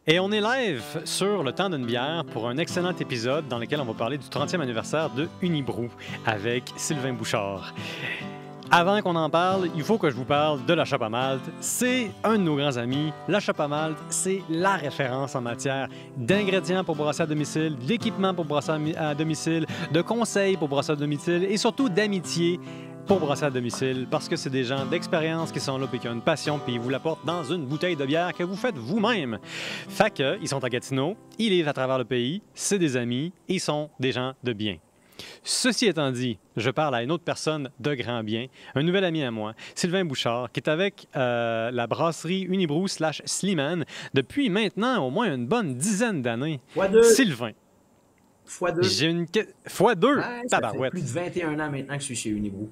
Et on est live sur Le Temps d'une bière pour un excellent épisode dans lequel on va parler du 30e anniversaire de Unibrou avec Sylvain Bouchard. Avant qu'on en parle, il faut que je vous parle de la Chope à Malte. C'est un de nos grands amis. La Chope à Malte, c'est la référence en matière d'ingrédients pour brasser à domicile, d'équipements pour brasser à domicile, de conseils pour brasser à domicile et surtout d'amitié pour brasser à domicile, parce que c'est des gens d'expérience qui sont là et qui ont une passion, puis ils vous l'apportent dans une bouteille de bière que vous faites vous-même. Fait que, ils sont à Gatineau, ils vivent à travers le pays, c'est des amis, ils sont des gens de bien. Ceci étant dit, je parle à une autre personne de grand bien, un nouvel ami à moi, Sylvain Bouchard, qui est avec la brasserie Unibrou / Slimane depuis maintenant au moins une bonne dizaine d'années. X2. Sylvain. X2. J'ai une... X2? Ouais, ça fait plus de 21 ans maintenant que je suis chez Unibrou.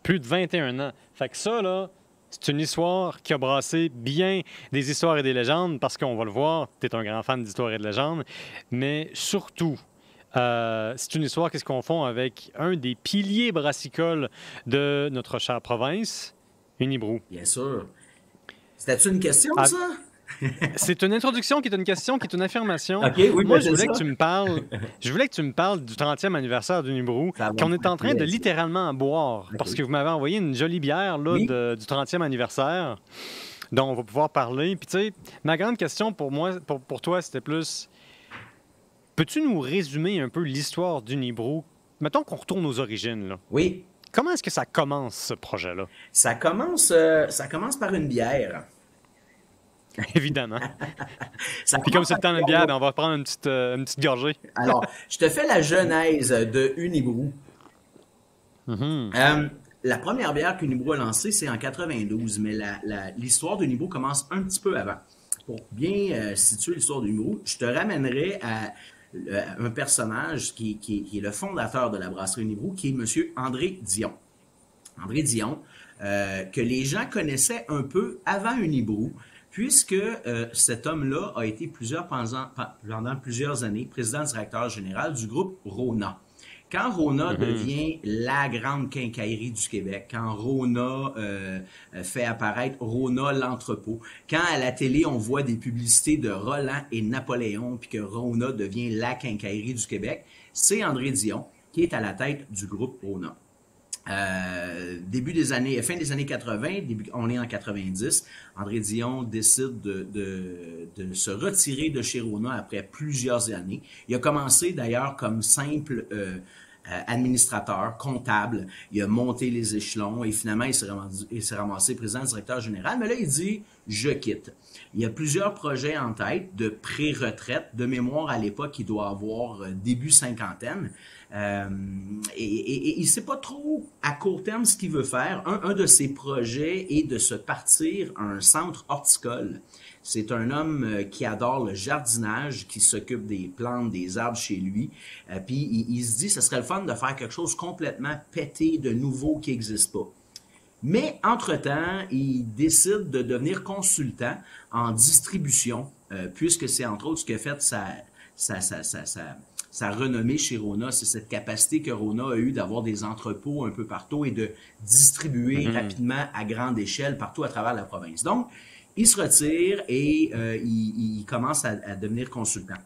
Plus de 21 ans. Fait que ça, là, c'est une histoire qui a brassé bien des histoires et des légendes, parce qu'on va le voir, tu es un grand fan d'histoires et de légendes, mais surtout, c'est une histoire qui se confond avec un des piliers brassicoles de notre chère province, Unibrou. Bien sûr. C'était-tu une question, ça? C'est une introduction qui est une question, qui est une affirmation. OK, oui, moi, je voulais que tu me parles du 30e anniversaire d'Unibrou, qu'on est en train de littéralement boire, Okay. parce que vous m'avez envoyé une jolie bière là, oui. du 30e anniversaire, dont on va pouvoir parler. Puis tu sais, ma grande question pour moi, pour toi, c'était plus... Peux-tu nous résumer un peu l'histoire d'Unibrou? Mettons qu'on retourne aux origines, là. Oui. Comment est-ce que ça commence, ce projet-là? Ça commence par une bière. Évidemment. Puis comme c'est le temps d'une bière, on va prendre une petite gorgée. Alors, je te fais la genèse de Unibrou. La première bière qu'Unibrou a lancée, c'est en 92, mais l'histoire d'Unibrou commence un petit peu avant. Pour bien situer l'histoire d'Unibrou, je te ramènerai à un personnage qui est le fondateur de la brasserie Unibrou, qui est M. André Dion. André Dion, que les gens connaissaient un peu avant Unibrou, puisque cet homme-là a été pendant plusieurs années président-directeur général du groupe Rona. Quand Rona devient la grande quincaillerie du Québec, quand Rona fait apparaître Rona l'entrepôt, quand à la télé on voit des publicités de Roland et Napoléon, puis que Rona devient la quincaillerie du Québec, c'est André Dion qui est à la tête du groupe Rona. Fin des années 80, on est en 90, André Dion décide de se retirer de chez Rona après plusieurs années. Il a commencé d'ailleurs comme simple administrateur, comptable. Il a monté les échelons et finalement il s'est ramassé président-directeur général. Mais là, il dit « je quitte ». Il y a plusieurs projets en tête de pré-retraite. De mémoire, à l'époque, il doit avoir début cinquantaine. Et il ne sait pas trop à court terme ce qu'il veut faire. Un de ses projets est de se partir un centre horticole. C'est un homme qui adore le jardinage, qui s'occupe des plantes, des arbres chez lui. Puis il se dit, ce serait le fun de faire quelque chose complètement pété, de nouveau, qui n'existe pas. Mais, entre-temps, il décide de devenir consultant en distribution, puisque c'est entre autres ce qui a fait sa renommée chez Rona, c'est cette capacité que Rona a eue d'avoir des entrepôts un peu partout et de distribuer rapidement à grande échelle partout à travers la province. Donc, il se retire et il commence à devenir consultant.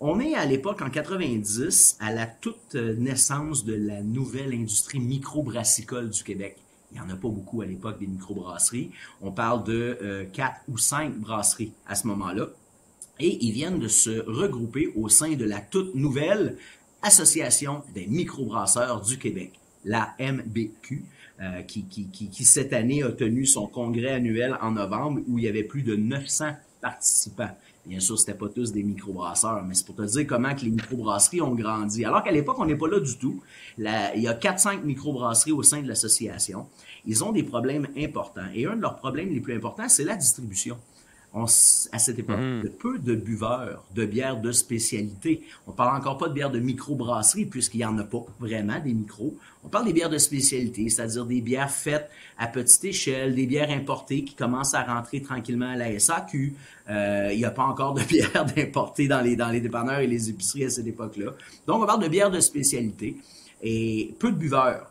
On est à l'époque, en 90, à la toute naissance de la nouvelle industrie microbrassicole du Québec. Il n'y en a pas beaucoup à l'époque des microbrasseries. On parle de 4 ou 5 brasseries à ce moment-là. Et ils viennent de se regrouper au sein de la toute nouvelle Association des microbrasseurs du Québec, la MBQ, qui cette année a tenu son congrès annuel en novembre où il y avait plus de 900 participants. Bien sûr, c'était pas tous des microbrasseurs, mais c'est pour te dire comment que les microbrasseries ont grandi. Alors qu'à l'époque, on n'est pas là du tout. Il y a 4-5 microbrasseries au sein de l'association. Ils ont des problèmes importants. Et un de leurs problèmes les plus importants, c'est la distribution. À cette époque, de peu de buveurs de bières de spécialité. On parle encore pas de bières de microbrasserie, puisqu'il n'y en a pas vraiment des micros. On parle des bières de spécialité, c'est-à-dire des bières faites à petite échelle, des bières importées qui commencent à rentrer tranquillement à la SAQ. Il n'y a pas encore de bières d'importées dans les dépanneurs et les épiceries à cette époque-là. Donc, on parle de bières de spécialité et peu de buveurs.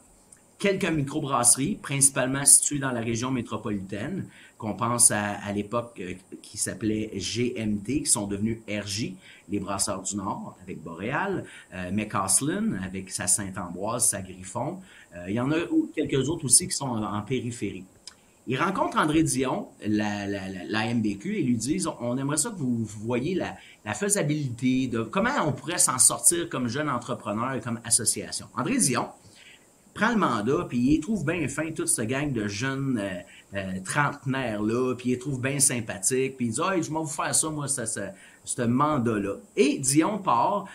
quelques microbrasseries, principalement situées dans la région métropolitaine, qu'on pense à l'époque qui s'appelait GMT, qui sont devenus RJ, les Brasseurs du Nord, avec Boréal, McCaslin, avec sa Saint-Ambroise, sa Griffon. Il y en a quelques autres aussi qui sont en périphérie. Il rencontre André Dion, la MBQ, et lui disent « On aimerait ça que vous voyiez la faisabilité de comment on pourrait s'en sortir comme jeune entrepreneur et comme association. » André Dion prend le mandat, puis il trouve bien fin toute cette gang de jeunes trentenaires-là, puis il trouve bien sympathique, puis il dit « Hey, je vais vous faire ça, moi, ce mandat-là. » Et Dion part,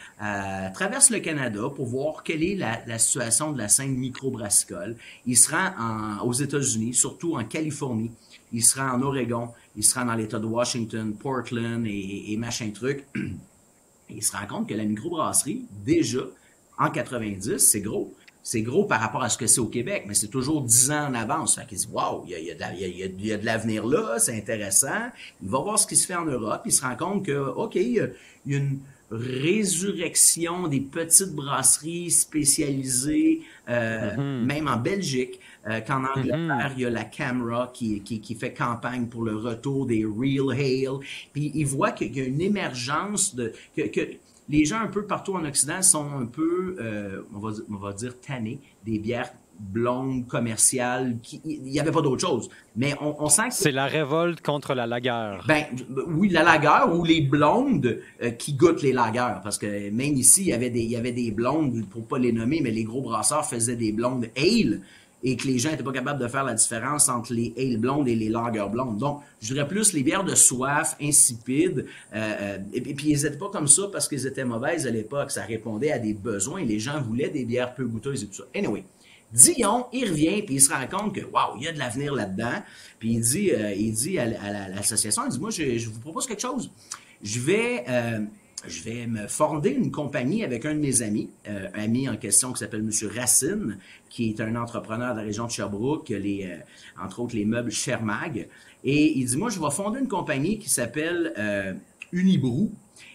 traverse le Canada pour voir quelle est la situation de la scène microbrassicole. Il se rend aux États-Unis, surtout en Californie. Il se rend en Oregon. Il se rend dans l'État de Washington, Portland et machin truc. Et il se rend compte que la microbrasserie, déjà, en 90, c'est gros. C'est gros par rapport à ce que c'est au Québec, mais c'est toujours 10 ans en avance. Fait qu'il dit, wow, il y a de l'avenir là, c'est intéressant. Il va voir ce qui se fait en Europe. Il se rend compte que, OK, il y a une résurrection des petites brasseries spécialisées, même en Belgique, qu'en Angleterre, il y a la Camera qui fait campagne pour le retour des Real Ale. Puis il voit qu'il y a une émergence que les gens un peu partout en Occident sont un peu, on va dire, tannés des bières blondes, commerciales. Il n'y avait pas d'autre chose. Mais on sent que... C'est la révolte contre la lager. Ben, oui, la lager ou les blondes qui goûtent les lagers. Parce que même ici, il y avait des blondes, pour pas les nommer, mais les gros brasseurs faisaient des blondes ale. Et que les gens n'étaient pas capables de faire la différence entre les ale blondes et les lager blondes. Donc, je dirais plus les bières de soif, insipides, et puis ils n'étaient pas comme ça parce qu'ils étaient mauvaises à l'époque. Ça répondait à des besoins. Les gens voulaient des bières peu goûteuses et tout ça. Anyway, Dion, il revient, puis il se rend compte que, waouh, il y a de l'avenir là-dedans. Puis il dit à l'association, il dit, moi, je vous propose quelque chose. Je vais me fonder une compagnie avec un de mes amis, ami en question qui s'appelle M. Racine, qui est un entrepreneur de la région de Sherbrooke, entre autres les meubles Shermag. Et il dit, moi, je vais fonder une compagnie qui s'appelle Unibrou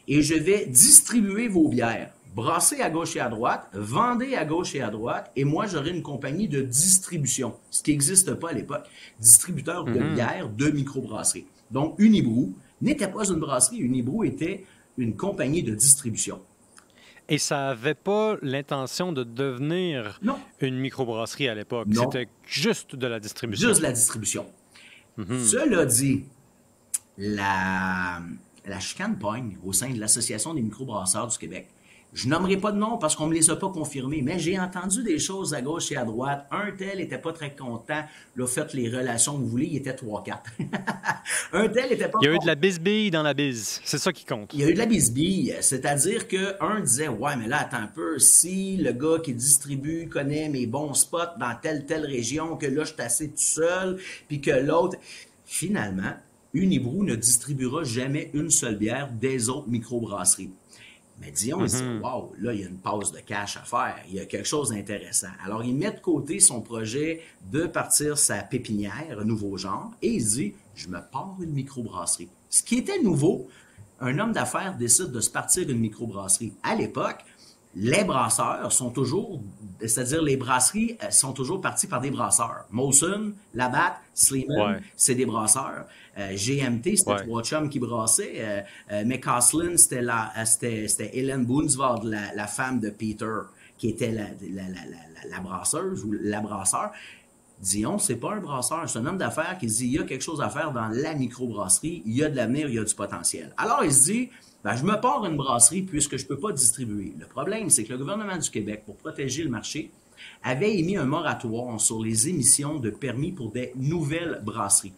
et je vais distribuer vos bières. Brassez à gauche et à droite, vendez à gauche et à droite, et moi, j'aurai une compagnie de distribution, ce qui n'existe pas à l'époque. Distributeur de bières de microbrasserie. Donc, Unibrou n'était pas une brasserie, Unibrou était une compagnie de distribution. Et ça n'avait pas l'intention de devenir une microbrasserie à l'époque. C'était juste de la distribution. Juste la distribution. Cela dit, la chicane pogne au sein de l'Association des microbrasseurs du Québec. Je nommerai pas de nom parce qu'on me les a pas confirmés, mais j'ai entendu des choses à gauche et à droite. Un tel était pas très content. Là, faites les relations que vous voulez, il était 3-4. Un tel était pas content. Il y a eu de la bisbille dans la bise. C'est ça qui compte. Il y a eu de la bisbille. C'est-à-dire qu'un disait, ouais, mais là, attends un peu. Si le gars qui distribue connaît mes bons spots dans telle région, que là, je suis assez tout seul, puis que l'autre... Finalement, Unibrou ne distribuera jamais une seule bière des autres microbrasseries. Mais Dion, il dit, wow, là, il y a une passe de cash à faire. Il y a quelque chose d'intéressant. Alors, il met de côté son projet de partir sa pépinière, nouveau genre, et il dit, je me pars une microbrasserie. Ce qui était nouveau, un homme d'affaires décide de se partir une microbrasserie. À l'époque, les brasseurs sont toujours, c'est-à-dire les brasseries sont toujours parties par des brasseurs. Molson, Labatt, Sleeman, c'est des brasseurs. GMT, c'était trois chums qui brassaient. McCaslin, c'était Helen Boonsvard, la femme de Peter, qui était la brasseuse ou la brasseur. Dion, c'est pas un brasseur, c'est un homme d'affaires qui se dit, il y a quelque chose à faire dans la microbrasserie, il y a de l'avenir, il y a du potentiel. Alors, il se dit, ben, je me pars une brasserie puisque je peux pas distribuer. Le problème, c'est que le gouvernement du Québec, pour protéger le marché, avait émis un moratoire sur les émissions de permis pour des nouvelles brasseries.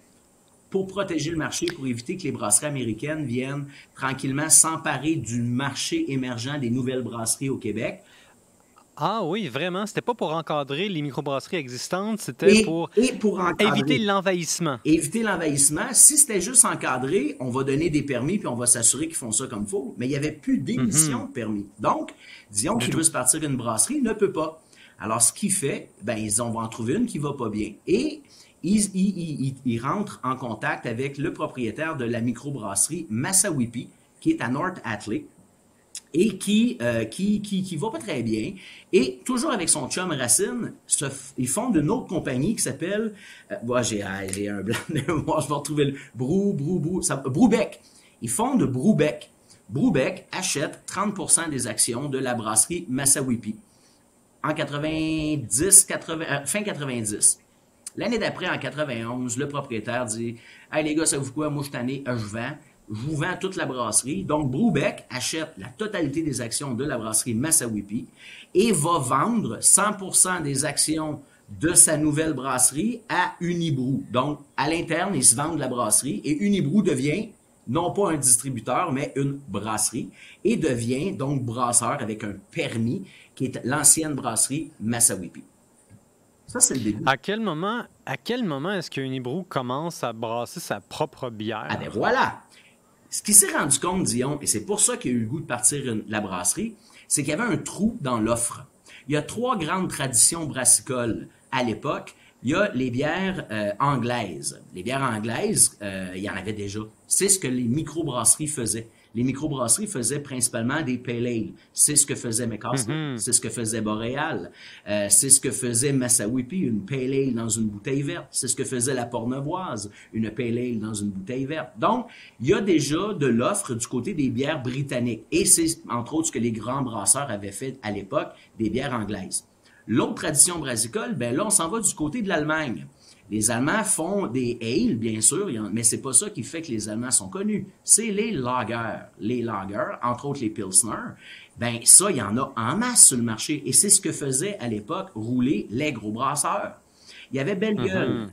Pour protéger le marché, pour éviter que les brasseries américaines viennent tranquillement s'emparer du marché émergent des nouvelles brasseries au Québec. Ah oui, vraiment? C'était pas pour encadrer les microbrasseries existantes, c'était pour éviter l'envahissement. Éviter l'envahissement. Si c'était juste encadré, on va donner des permis puis on va s'assurer qu'ils font ça comme il faut. Mais il n'y avait plus d'émission de permis. Donc, disons qu'il veut se partir d'une brasserie, il ne peut pas. Alors, ce qu'il fait, ben, on va en trouver une qui va pas bien. Et il rentre en contact avec le propriétaire de la microbrasserie Massawippi, qui est à North Atlee. et qui va pas très bien. Et toujours avec son chum Racine, ils fondent une autre compagnie qui s'appelle, j'ai un blanc de mémoire, je vais retrouver le Broubec. Ils fondent Broubec. Broubec achète 30% des actions de la brasserie Massawippi en fin 90. L'année d'après, en 91, le propriétaire dit « Hey les gars, savez-vous quoi? Moi, je suis tanné, je vous vends toute la brasserie. » Donc, Broubec achète la totalité des actions de la brasserie Massawippi et va vendre 100% des actions de sa nouvelle brasserie à Unibrou. Donc, à l'interne, ils se vendent la brasserie et Unibrou devient non pas un distributeur, mais une brasserie et devient donc brasseur avec un permis qui est l'ancienne brasserie Massawippi. Ça, c'est le début. À quel moment est-ce que Unibrou commence à brasser sa propre bière? Ah ben voilà! Ce qu'il s'est rendu compte, Dion, et c'est pour ça qu'il a eu le goût de partir la brasserie, c'est qu'il y avait un trou dans l'offre. Il y a 3 grandes traditions brassicoles à l'époque. Il y a les bières anglaises. Les bières anglaises, il y en avait déjà. C'est ce que les microbrasseries faisaient. Les microbrasseries faisaient principalement des pale ale. C'est ce que faisait McCausland, c'est ce que faisait Boréal, c'est ce que faisait Massawippi, une pale ale dans une bouteille verte. C'est ce que faisait la Portneuvoise, une pale ale dans une bouteille verte. Donc, il y a déjà de l'offre du côté des bières britanniques. Et c'est, entre autres, ce que les grands brasseurs avaient fait à l'époque, des bières anglaises. L'autre tradition brassicole, ben là, on s'en va du côté de l'Allemagne. Les Allemands font des ales, bien sûr, mais c'est pas ça qui fait que les Allemands sont connus. C'est les lagers. Les lagers, entre autres les pilsner, ben ça, il y en a en masse sur le marché. Et c'est ce que faisaient à l'époque rouler les gros brasseurs. Il y avait Belle Gueule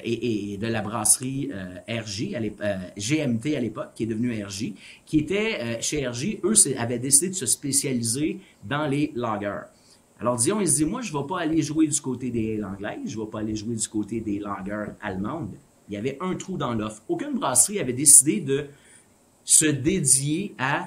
et de la brasserie RJ, GMT à l'époque, qui est devenue RJ, qui était chez RJ, eux avaient décidé de se spécialiser dans les lagers. Alors, Dion, il se dit, moi, je ne vais pas aller jouer du côté des ales anglaises, je ne vais pas aller jouer du côté des lagers allemandes. Il y avait un trou dans l'offre. Aucune brasserie avait décidé de se dédier à,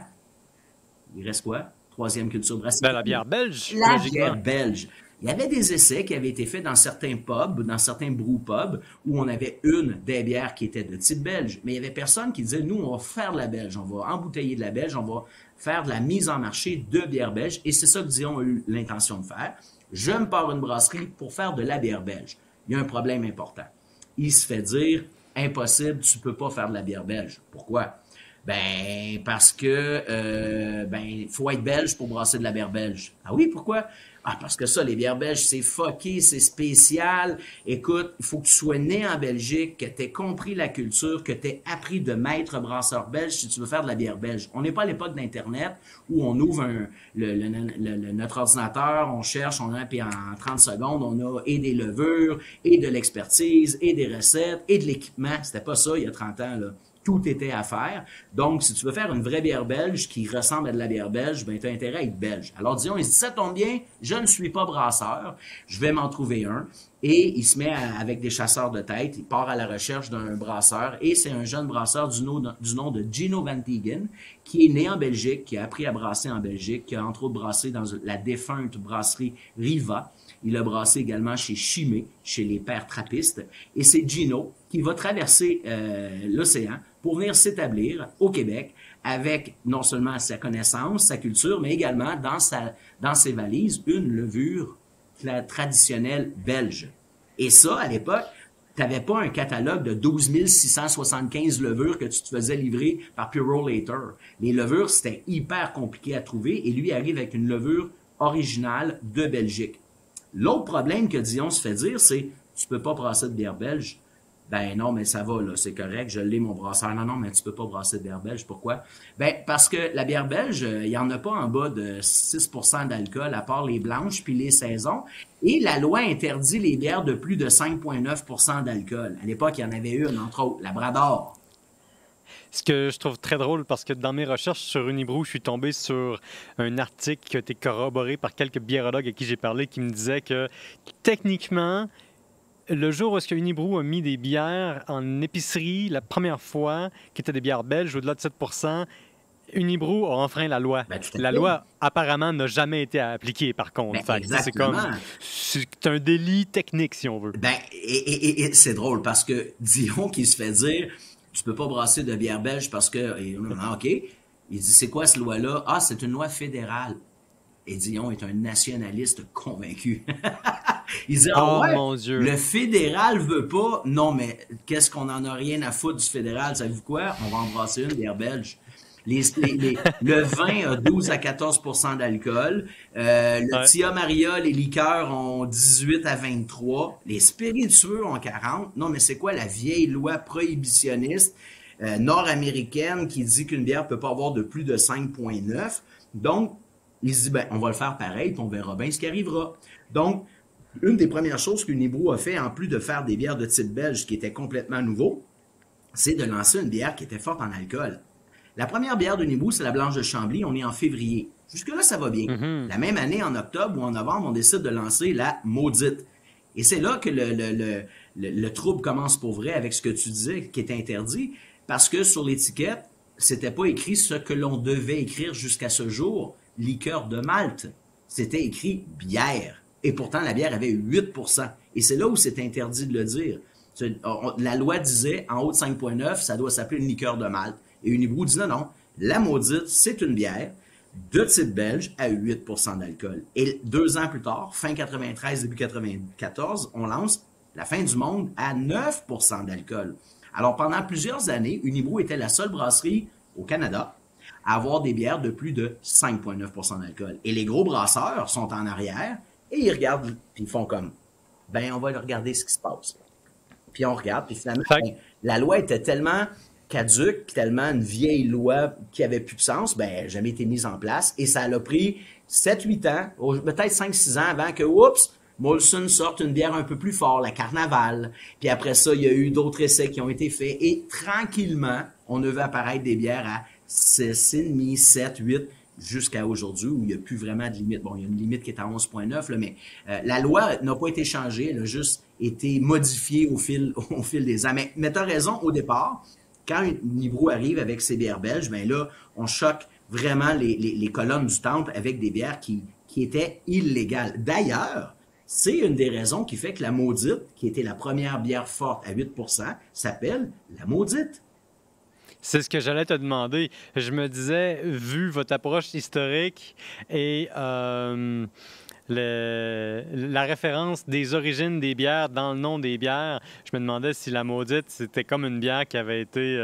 il reste quoi? 3e culture brassicole. Ben, la bière belge, la bière belge. Il y avait des essais qui avaient été faits dans certains pubs, dans certains brew-pubs, où on avait une des bières qui était de type belge. Mais il y avait personne qui disait, nous, on va faire de la belge, on va embouteiller de la belge, on va faire de la mise en marché de bière belge. Et c'est ça que Dion a eu l'intention de faire. Je me pars une brasserie pour faire de la bière belge. Il y a un problème important. Il se fait dire, impossible, tu peux pas faire de la bière belge. Pourquoi? Ben, parce que, faut être belge pour brasser de la bière belge. Ah oui, pourquoi? Ah, parce que ça, les bières belges, c'est fucké, c'est spécial. Écoute, il faut que tu sois né en Belgique, que tu aies compris la culture, que tu aies appris de maître brasseur belge si tu veux faire de la bière belge. On n'est pas à l'époque d'Internet où on ouvre notre ordinateur, on cherche, puis en 30 secondes, on a et des levures, et de l'expertise, et des recettes, et de l'équipement. C'était pas ça il y a 30 ans, là. Tout était à faire. Donc, si tu veux faire une vraie bière belge qui ressemble à de la bière belge, ben, tu as intérêt à être belge. Alors, Dion, il se dit, ça tombe bien, je ne suis pas brasseur, je vais m'en trouver un. Et il se met avec des chasseurs de tête, il part à la recherche d'un brasseur, et c'est un jeune brasseur du nom de Gino Van Tegen, qui est né en Belgique, qui a appris à brasser en Belgique, qui a entre autres brassé dans la défunte brasserie Riva. Il a brassé également chez Chimay, chez les pères trappistes. Et c'est Gino qui va traverser l'océan pour venir s'établir au Québec avec non seulement sa connaissance, sa culture, mais également dans ses valises, une levure traditionnelle belge. Et ça, à l'époque, tu n'avais pas un catalogue de 12 675 levures que tu te faisais livrer par Purolator. Les levures, c'était hyper compliqué à trouver et lui arrive avec une levure originale de Belgique. L'autre problème que Dion se fait dire, c'est « Tu peux pas brasser de bière belge. » Ben non, mais ça va, là, c'est correct, je l'ai mon brasseur. Non, mais tu peux pas brasser de bière belge. Pourquoi? Ben, parce que la bière belge, il y en a pas en bas de 6% d'alcool, à part les blanches puis les saisons. Et la loi interdit les bières de plus de 5,9% d'alcool. À l'époque, il y en avait une, entre autres, la Brador. Ce que je trouve très drôle, parce que dans mes recherches sur Unibrou, je suis tombé sur un article qui a été corroboré par quelques biérologues à qui j'ai parlé, qui me disaient que, techniquement, le jour où Unibrou a mis des bières en épicerie la première fois, qui étaient des bières belges au-delà de 7%, Unibrou a enfreint la loi. Ben, la loi, apparemment, n'a jamais été appliquée, par contre. Ben, exactement. C'est un délit technique, si on veut. Ben, et c'est drôle, parce que Dion qui se fait dire... Tu peux pas brasser de bière belge parce que... OK. Il dit, c'est quoi cette loi-là? Ah, c'est une loi fédérale. Et Dion est un nationaliste convaincu. Il dit, ah Oh ouais, mon Dieu. le fédéral veut pas. Non, mais qu'est-ce qu'on en a rien à foutre du fédéral? Savez-vous quoi? On va embrasser une bière belge. Le vin a 12 à 14 % d'alcool. Le Tia Maria, les liqueurs ont 18 à 23. Les spiritueux ont 40. Non, mais c'est quoi la vieille loi prohibitionniste nord-américaine qui dit qu'une bière peut pas avoir de plus de 5,9? Donc, il se dit, ben, on va le faire pareil, puis on verra bien ce qui arrivera. Donc, une des premières choses qu'Unibroue a fait, en plus de faire des bières de type belge, qui était complètement nouveau, c'est de lancer une bière qui était forte en alcool. La première bière d'Unibroue, c'est la Blanche de Chambly. On est en février. Jusque-là, ça va bien. La même année, en octobre ou en novembre, on décide de lancer la Maudite. Et c'est là que le trouble commence pour vrai avec ce que tu disais, qui est interdit, parce que sur l'étiquette, c'était pas écrit ce que l'on devait écrire jusqu'à ce jour, liqueur de Malte. C'était écrit bière. Et pourtant, la bière avait 8 %. Et c'est là où c'est interdit de le dire. La loi disait, en haut de 5,9, ça doit s'appeler une liqueur de Malte. Et Unibroue dit non, la Maudite, c'est une bière de type belge à 8 % d'alcool. Et 2 ans plus tard, fin 93, début 94, on lance la fin du monde à 9 % d'alcool. Alors, pendant plusieurs années, Unibroue était la seule brasserie au Canada à avoir des bières de plus de 5,9 % d'alcool. Et les gros brasseurs sont en arrière et ils regardent, puis ils font comme, ben, on va regarder ce qui se passe. Puis on regarde, puis finalement, la loi était tellement caduque, tellement une vieille loi qui avait plus de sens, ben, elle n'a jamais été mise en place. Et ça a pris 7-8 ans, peut-être 5-6 ans avant que, oups, Molson sorte une bière un peu plus fort, la Carnaval. Puis après ça, il y a eu d'autres essais qui ont été faits. Et tranquillement, on a vu apparaître des bières à 6,5, 7, 8, jusqu'à aujourd'hui, où il n'y a plus vraiment de limite. Bon, il y a une limite qui est à 11,9, là, mais la loi n'a pas été changée, elle a juste été modifiée au fil des ans. Mais tu as raison, au départ, quand Unibroue arrive avec ses bières belges, ben là, on choque vraiment les colonnes du temple avec des bières qui étaient illégales. D'ailleurs, c'est une des raisons qui fait que la Maudite, qui était la première bière forte à 8 %, s'appelle la Maudite. C'est ce que j'allais te demander. Je me disais, vu votre approche historique et la référence des origines des bières dans le nom des bières, je me demandais si la Maudite, c'était comme une bière qui avait été,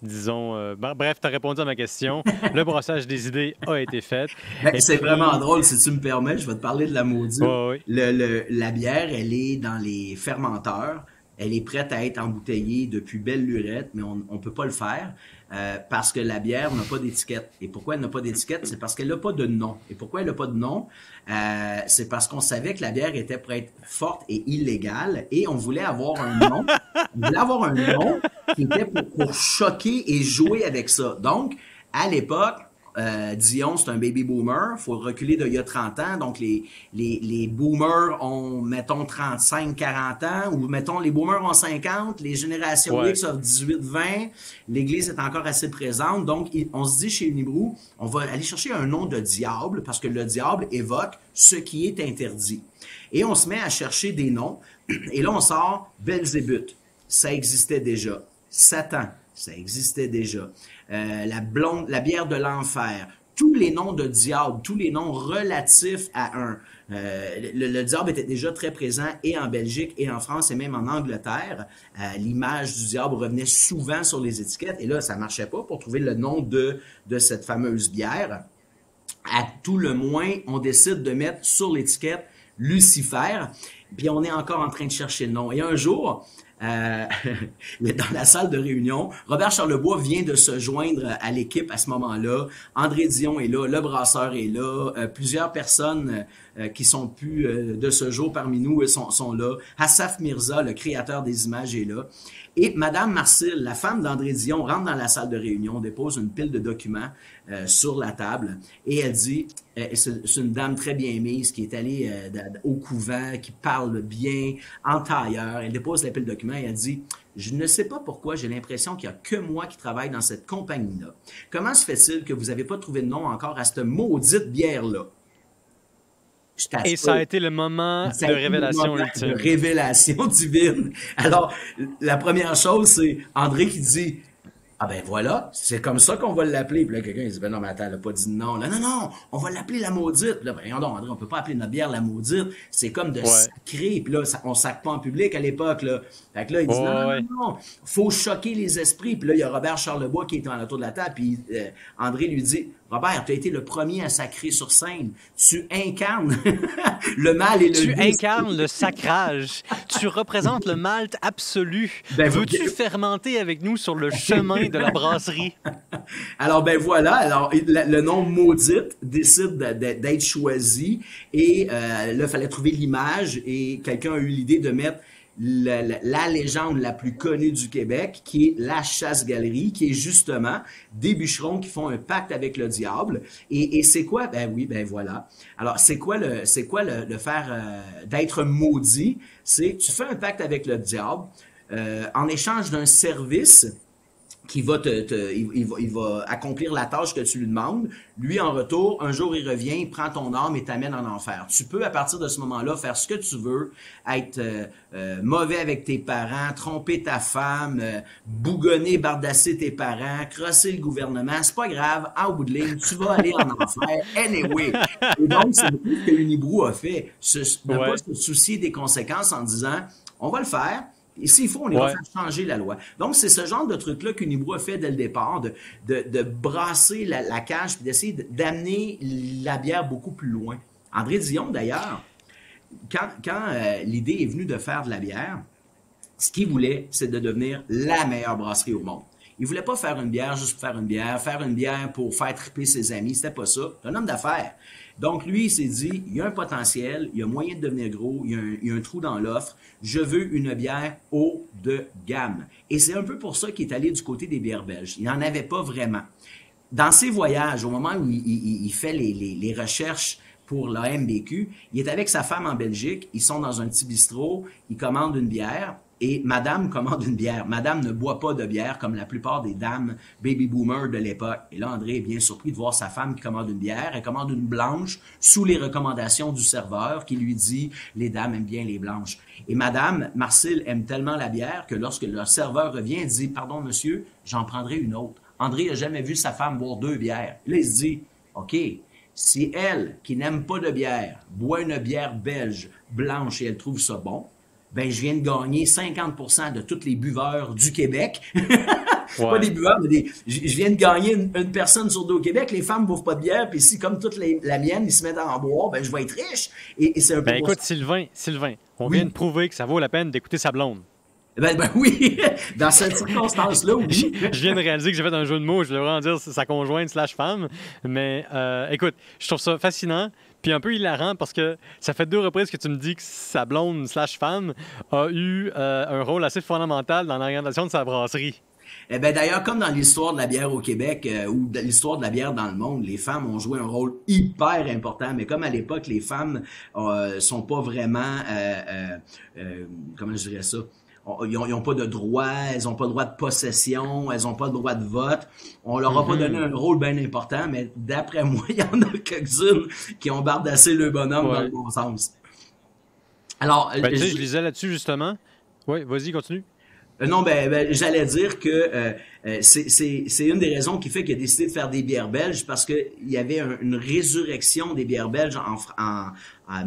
disons... bref, tu as répondu à ma question. Le brossage des idées a été fait. Ben, c'est vraiment drôle, si tu me permets, je vais te parler de la Maudite. Oui. La bière, elle est dans les fermenteurs. Elle est prête à être embouteillée depuis belle lurette, mais on ne peut pas le faire parce que la bière n'a pas d'étiquette. Et pourquoi elle n'a pas d'étiquette? C'est parce qu'elle n'a pas de nom. Et pourquoi elle n'a pas de nom? C'est parce qu'on savait que la bière était pour être forte et illégale et on voulait avoir un nom. On voulait avoir un nom qui était pour choquer et jouer avec ça. Donc, à l'époque, Dion, c'est un baby boomer. Faut reculer d'il y a 30 ans. Donc, les boomers ont, mettons, 35, 40 ans. Ou, mettons, les boomers ont 50. Les générations X ont 18, 20. L'Église est encore assez présente. Donc, on se dit chez Unibroue, on va aller chercher un nom de diable parce que le diable évoque ce qui est interdit. Et on se met à chercher des noms. Et là, on sort Belzébuth. Ça existait déjà. Satan. Ça existait déjà. La bière de l'enfer. Tous les noms de diable, tous les noms relatifs à un... le diable était déjà très présent et en Belgique et en France et même en Angleterre. L'image du diable revenait souvent sur les étiquettes et là, ça marchait pas pour trouver le nom de cette fameuse bière. À tout le moins, on décide de mettre sur l'étiquette Lucifer. Puis on est encore en train de chercher le nom. Et un jour... dans la salle de réunion, Robert Charlebois vient de se joindre à l'équipe à ce moment-là. André Dion est là, le brasseur est là, plusieurs personnes qui sont plus de ce jour parmi nous sont là. Assaf Mirza, le créateur des images, est là. Et Madame Marcille, la femme d'André Dion, rentre dans la salle de réunion, dépose une pile de documents sur la table et elle dit, c'est une dame très bien mise qui est allée au couvent, qui parle bien, en tailleur. Elle dépose la pile de documents et elle dit, je ne sais pas pourquoi j'ai l'impression qu'il n'y a que moi qui travaille dans cette compagnie-là. Comment se fait-il que vous n'avez pas trouvé de nom encore à cette maudite bière-là? Et ça a été le moment de révélation ultime. De révélation divine. Alors, la première chose, c'est André qui dit, Ah ben voilà, c'est comme ça qu'on va l'appeler. Puis là, quelqu'un il dit, ben non, mais attends, elle a pas dit non. Là, non, non, on va l'appeler la maudite. Puis là, ben voyons donc, André, on peut pas appeler notre bière la maudite. C'est comme de Ouais. sacrer. Puis là, on sacre pas en public à l'époque, là. Fait que là, il dit, non, non, Ouais. non, non, faut choquer les esprits. Puis là, il y a Robert Charlebois qui est en autour de la table. Puis André lui dit, Robert, tu as été le premier à sacrer sur scène. Tu incarnes le mal et le Tu vice. incarnes le sacrage. Tu représentes le malt absolu. Ben, Veux-tu fermenter avec nous sur le chemin de la brasserie? Alors ben voilà, alors le nom Maudite décide d'être choisi et là il fallait trouver l'image et quelqu'un a eu l'idée de mettre la légende la plus connue du Québec, qui est la chasse-galerie, qui est justement des bûcherons qui font un pacte avec le diable. Et c'est quoi? Ben oui, ben voilà. Alors, c'est quoi le faire d'être maudit? C'est, tu fais un pacte avec le diable, en échange d'un service qui va il va accomplir la tâche que tu lui demandes. Lui, en retour, un jour, il revient, il prend ton âme et t'amène en enfer. Tu peux, à partir de ce moment-là, faire ce que tu veux, être mauvais avec tes parents, tromper ta femme, bougonner, bardasser tes parents, crosser le gouvernement. C'est pas grave, en bout de ligne, tu vas aller en enfer anyway. Et donc, c'est ce que l'Unibrou a fait. Ne pas se soucier des conséquences en disant, on va le faire. Et s'il faut, on va faire changer la loi. Donc, c'est ce genre de truc-là qu'Unibrou a fait dès le départ, de brasser la cage et d'essayer d'amener la bière beaucoup plus loin. André Dion, d'ailleurs, quand l'idée est venue de faire de la bière, ce qu'il voulait, c'est de devenir la meilleure brasserie au monde. Il voulait pas faire une bière juste pour faire une bière pour faire triper ses amis. C'était pas ça. C'est un homme d'affaires. Donc, lui, il s'est dit, il y a un potentiel, il y a moyen de devenir gros, il y a un trou dans l'offre. Je veux une bière haut de gamme. Et c'est un peu pour ça qu'il est allé du côté des bières belges. Il n'en avait pas vraiment. Dans ses voyages, au moment où il fait les recherches pour l'AMBQ, il est avec sa femme en Belgique, ils sont dans un petit bistrot, il commande une bière, et madame commande une bière. Madame ne boit pas de bière comme la plupart des dames baby boomers de l'époque. Et là, André est bien surpris de voir sa femme qui commande une bière. Elle commande une blanche sous les recommandations du serveur qui lui dit « Les dames aiment bien les blanches ». Et madame, Marcille, aime tellement la bière que lorsque le serveur revient, elle dit « Pardon, monsieur, j'en prendrai une autre ». André n'a jamais vu sa femme boire 2 bières. Là, il se dit « OK, si elle, qui n'aime pas de bière, boit une bière belge blanche et elle trouve ça bon, ben je viens de gagner 50% de tous les buveurs du Québec. Pas des buveurs, mais je viens de gagner une personne sur 2 au Québec. Les femmes ne bouffent pas de bière, puis si, comme toute la mienne, ils se mettent à en boire, ben je vais être riche. Et c'est un peu écoute, Sylvain, on vient de prouver que ça vaut la peine d'écouter sa blonde. Ben oui, dans cette circonstance-là, oui. Je viens de réaliser que j'ai fait un jeu de mots, je devrais en dire sa conjointe / femme, mais écoute, je trouve ça fascinant, puis un peu hilarant parce que ça fait 2 reprises que tu me dis que sa blonde / femme a eu un rôle assez fondamental dans l'organisation de sa brasserie. Eh ben d'ailleurs, comme dans l'histoire de la bière au Québec ou de l'histoire de la bière dans le monde, les femmes ont joué un rôle hyper important. Mais comme à l'époque, les femmes sont pas vraiment, comment je dirais ça, ils ont pas de droit, elles ont pas le droit de possession, elles ont pas le droit de vote. On leur a pas donné un rôle bien important, mais d'après moi, il y en a quelques-unes qui ont bardassé le bonhomme dans le bon sens. Alors, tu sais, je lisais là-dessus justement. Oui, vas-y, continue. Non, j'allais dire que c'est une des raisons qui fait qu'il a décidé de faire des bières belges parce que il y avait une résurrection des bières belges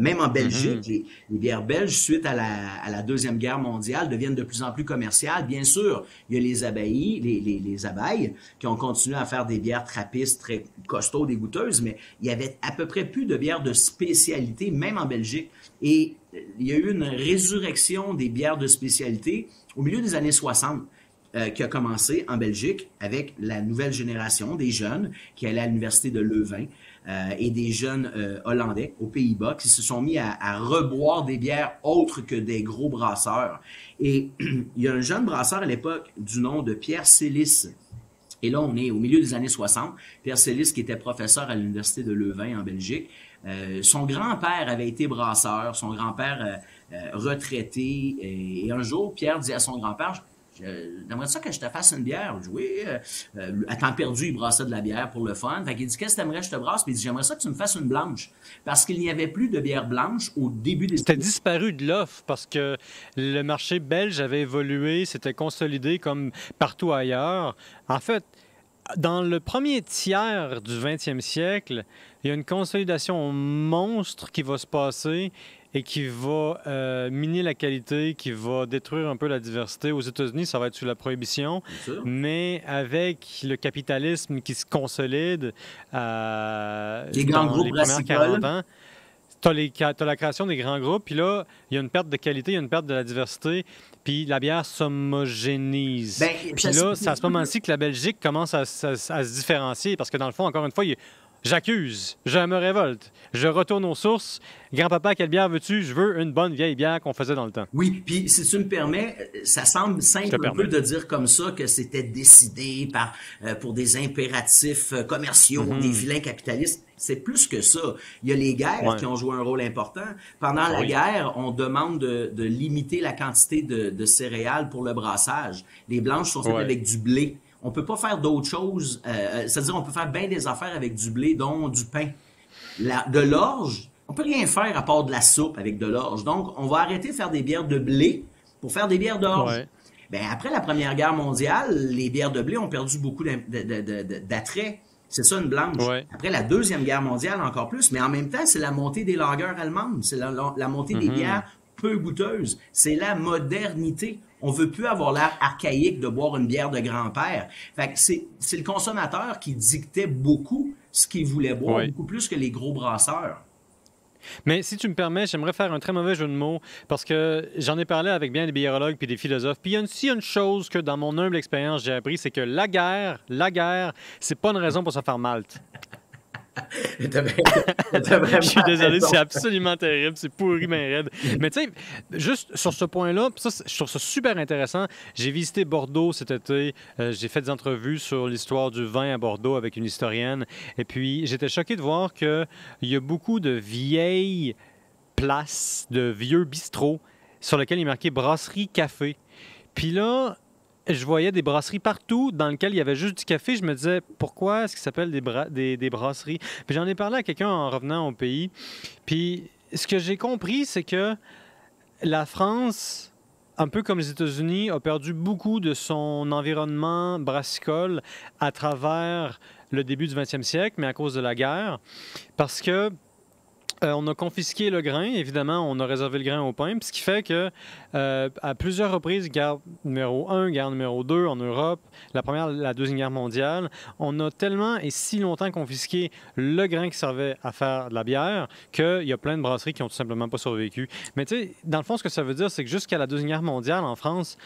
même en Belgique. Les bières belges, suite à la Deuxième Guerre mondiale, deviennent de plus en plus commerciales. Bien sûr, il y a les abbayes, les abeilles qui ont continué à faire des bières trappistes très costauds, dégoûteuses, mais il y avait à peu près plus de bières de spécialité, même en Belgique. Et il y a eu une résurrection des bières de spécialité au milieu des années 60, qui a commencé en Belgique avec la nouvelle génération des jeunes qui allaient à l'université de Leuven et des jeunes hollandais aux Pays-Bas qui se sont mis à reboire des bières autres que des gros brasseurs. Et il y a un jeune brasseur à l'époque du nom de Pierre Célis. Et là, on est au milieu des années 60. Pierre Célis, qui était professeur à l'université de Leuven en Belgique, son grand-père avait été brasseur, son grand-père retraité. Et un jour, Pierre dit à son grand-père, J'aimerais ça que je te fasse une bière. Je dis, oui, à temps perdu, il brassait de la bière pour le fun. Fait qu'il dit, qu'est-ce que t'aimerais que je te brasse? Puis il dit, j'aimerais ça que tu me fasses une blanche. Parce qu'il n'y avait plus de bière blanche au début des... C'était disparu de l'offre parce que le marché belge avait évolué, s'était consolidé comme partout ailleurs. En fait, dans le premier tiers du 20e siècle, il y a une consolidation monstre qui va se passer et qui va miner la qualité, qui va détruire un peu la diversité. Aux États-Unis, ça va être sous la prohibition, mais avec le capitalisme qui se consolide les grands groupes les premières 40 ans, tu as la création des grands groupes, puis là, il y a une perte de qualité, il y a une perte de la diversité, puis la bière s'homogénise. Puis là, c'est à ce moment-ci que la Belgique commence à se différencier, parce que dans le fond, encore une fois, j'accuse, je me révolte, je retourne aux sources. Grand-papa, quelle bière veux-tu? Je veux une bonne vieille bière qu'on faisait dans le temps. Oui, puis si tu me permets, ça semble simple un peu de dire comme ça que c'était décidé pour des impératifs commerciaux, des vilains capitalistes. C'est plus que ça. Il y a les guerres qui ont joué un rôle important. Pendant la guerre, on demande de limiter la quantité de céréales pour le brassage. Les blanches sont faites avec du blé. On peut pas faire d'autres choses. C'est-à-dire, on peut faire bien des affaires avec du blé, dont du pain. De l'orge, on peut rien faire à part de la soupe avec de l'orge. Donc, on va arrêter de faire des bières de blé pour faire des bières d'orge. Ouais. Ben, après la Première Guerre mondiale, les bières de blé ont perdu beaucoup d'attrait. C'est ça, une blanche. Ouais. Après la Deuxième Guerre mondiale, encore plus. Mais en même temps, c'est la montée des lagers allemandes. C'est la montée des bières peu goûteuses. C'est la modernité. On veut plus avoir l'air archaïque de boire une bière de grand-père. Fait que c'est le consommateur qui dictait beaucoup ce qu'il voulait boire, beaucoup plus que les gros brasseurs. Mais si tu me permets, j'aimerais faire un très mauvais jeu de mots parce que j'en ai parlé avec bien des biérologues puis des philosophes. Puis il y a une chose que dans mon humble expérience, j'ai appris, c'est que la guerre, c'est pas une raison pour se faire malte. Je suis désolé, c'est absolument terrible, c'est pourri, ben raide. Mais tu sais, juste sur ce point-là, je trouve ça super intéressant. J'ai visité Bordeaux cet été, j'ai fait des entrevues sur l'histoire du vin à Bordeaux avec une historienne, et puis j'étais choqué de voir qu'il y a beaucoup de vieilles places, de vieux bistrots sur lesquels il est marqué brasserie café. Puis là, je voyais des brasseries partout dans lesquelles il y avait juste du café. Je me disais, pourquoi est-ce qu'ils s'appellent des brasseries? Puis j'en ai parlé à quelqu'un en revenant au pays. Puis ce que j'ai compris, c'est que la France, un peu comme les États-Unis, a perdu beaucoup de son environnement brassicole à travers le début du 20e siècle, mais à cause de la guerre. Parce que on a confisqué le grain, évidemment, on a réservé le grain au pain, puis ce qui fait que à plusieurs reprises, guerre numéro 1, guerre numéro 2 en Europe, la première, la deuxième guerre mondiale, on a tellement et si longtemps confisqué le grain qui servait à faire de la bière qu'il y a plein de brasseries qui n'ont tout simplement pas survécu. Mais tu sais, dans le fond, ce que ça veut dire, c'est que jusqu'à la deuxième guerre mondiale, en France,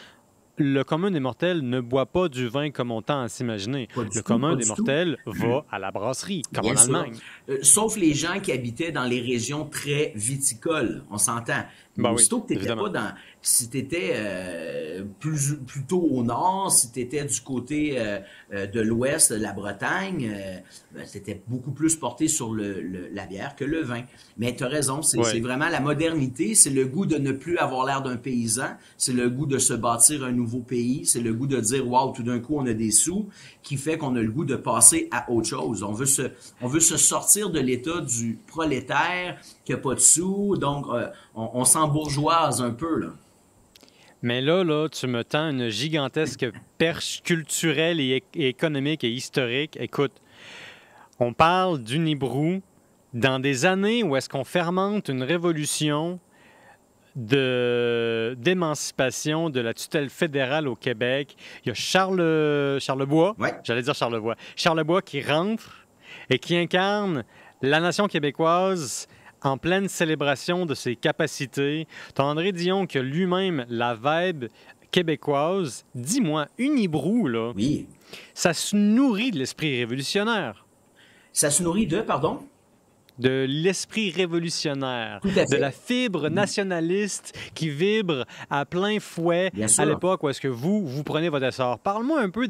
le commun des mortels ne boit pas du vin comme on tend à s'imaginer. Le commun des mortels va à la brasserie, comme en Allemagne. Sauf les gens qui habitaient dans les régions très viticoles, on s'entend. Ben aussitôt que tu n'étais pas dans... Si tu étais plutôt au nord, si tu étais du côté de l'ouest de la Bretagne, c'était beaucoup plus porté sur la bière que le vin. Mais tu as raison, c'est vraiment la modernité, c'est le goût de ne plus avoir l'air d'un paysan, c'est le goût de se bâtir un nouveau pays, c'est le goût de dire « wow, tout d'un coup, on a des sous », qui fait qu'on a le goût de passer à autre chose. On veut se sortir de l'état du prolétaire qui n'a pas de sous, donc on s'embourgeoise un peu, là. Mais là, tu me tends une gigantesque perche culturelle et économique et historique. Écoute, on parle d'Unibrou dans des années où est-ce qu'on fermente une révolution d'émancipation de la tutelle fédérale au Québec. Il y a Charlebois, Charlebois qui rentre et qui incarne la nation québécoise en pleine célébration de ses capacités. T'as André Dion qui a lui-même la vibe québécoise. Dis-moi, Unibrou, là, ça se nourrit de l'esprit révolutionnaire. Ça se nourrit pardon? De l'esprit révolutionnaire, de la fibre nationaliste qui vibre à plein fouet à l'époque où est-ce que vous prenez votre essor. Parle-moi un peu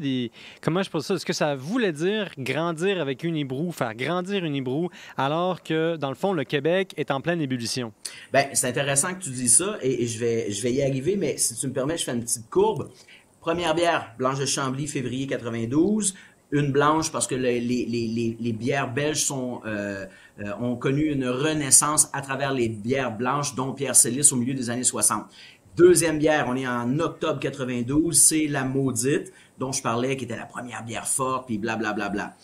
comment je pose ça, est-ce que ça voulait dire grandir avec Unibrou, faire grandir Unibrou, alors que, dans le fond, le Québec est en pleine ébullition? Bien, c'est intéressant que tu dis ça et je vais y arriver, mais si tu me permets, je fais une petite courbe. Première bière, Blanche de Chambly, février 92. Une blanche parce que les bières belges ont connu une renaissance à travers les bières blanches, dont Pierre Célis au milieu des années 60. Deuxième bière, on est en octobre 92, c'est la Maudite, dont je parlais, qui était la première bière forte, puis blablabla. Bla,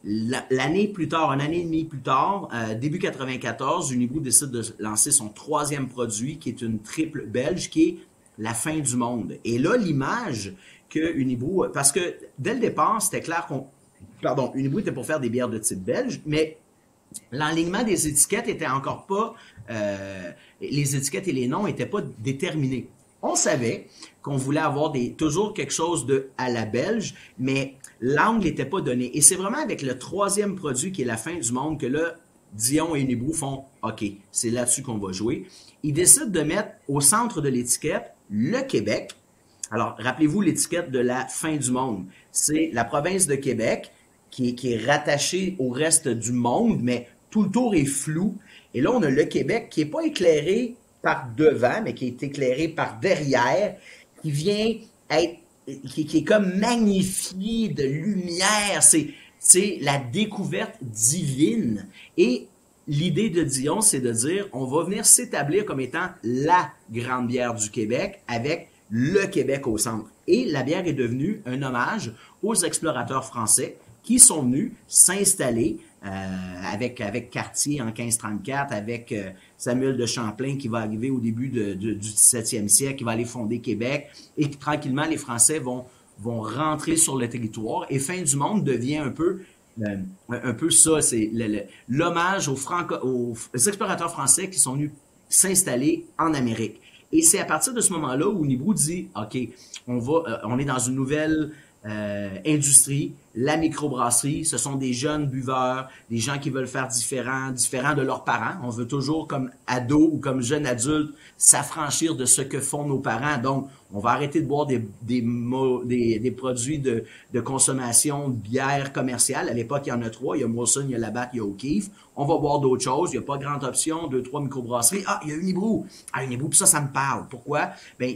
bla, bla. L'année plus tard, une année et demie plus tard, début 94, Unibrou décide de lancer son troisième produit, qui est une triple belge, qui est la fin du monde. Et là, l'image que Unibrou, parce que dès le départ, c'était clair Unibrou était pour faire des bières de type belge, mais l'enlignement des étiquettes était encore pas, les étiquettes et les noms étaient pas déterminés. On savait qu'on voulait avoir toujours quelque chose de à la belge, mais l'angle n'était pas donné. Et c'est vraiment avec le troisième produit qui est la fin du monde que là, Dion et Unibrou font « OK, c'est là-dessus qu'on va jouer ». Ils décident de mettre au centre de l'étiquette le Québec. Alors, rappelez-vous l'étiquette de la fin du monde. C'est la province de Québec qui est rattachée au reste du monde, mais tout le tour est flou. Et là, on a le Québec qui n'est pas éclairé par devant, mais qui est éclairé par derrière, qui vient être, qui est comme magnifié de lumière. C'est la découverte divine. Et l'idée de Dion, c'est de dire, on va venir s'établir comme étant la grande bière du Québec avec le Québec au centre. Et la bière est devenue un hommage aux explorateurs français qui sont venus s'installer avec Cartier en 1534, avec Samuel de Champlain qui va arriver au début du 17e siècle, qui va aller fonder Québec, et tranquillement, les Français vont rentrer sur le territoire. Et Fin du monde devient un peu ça, c'est l'hommage aux explorateurs français qui sont venus s'installer en Amérique. Et c'est à partir de ce moment-là où Unibrou dit, OK, on est dans une nouvelle industrie, la microbrasserie, ce sont des jeunes buveurs, des gens qui veulent faire différent de leurs parents. On veut toujours, comme ado ou comme jeune adulte, s'affranchir de ce que font nos parents. Donc, on va arrêter de boire des produits de consommation de bière commerciale. À l'époque, il y en a 3. Il y a Molson, il y a Labatt, il y a O'Keeffe. On va boire d'autres choses. Il n'y a pas grande option. 2-3 microbrasseries. Ah, il y a Unibrou. Ah, Unibrou, puis ça me parle. Pourquoi? Ben,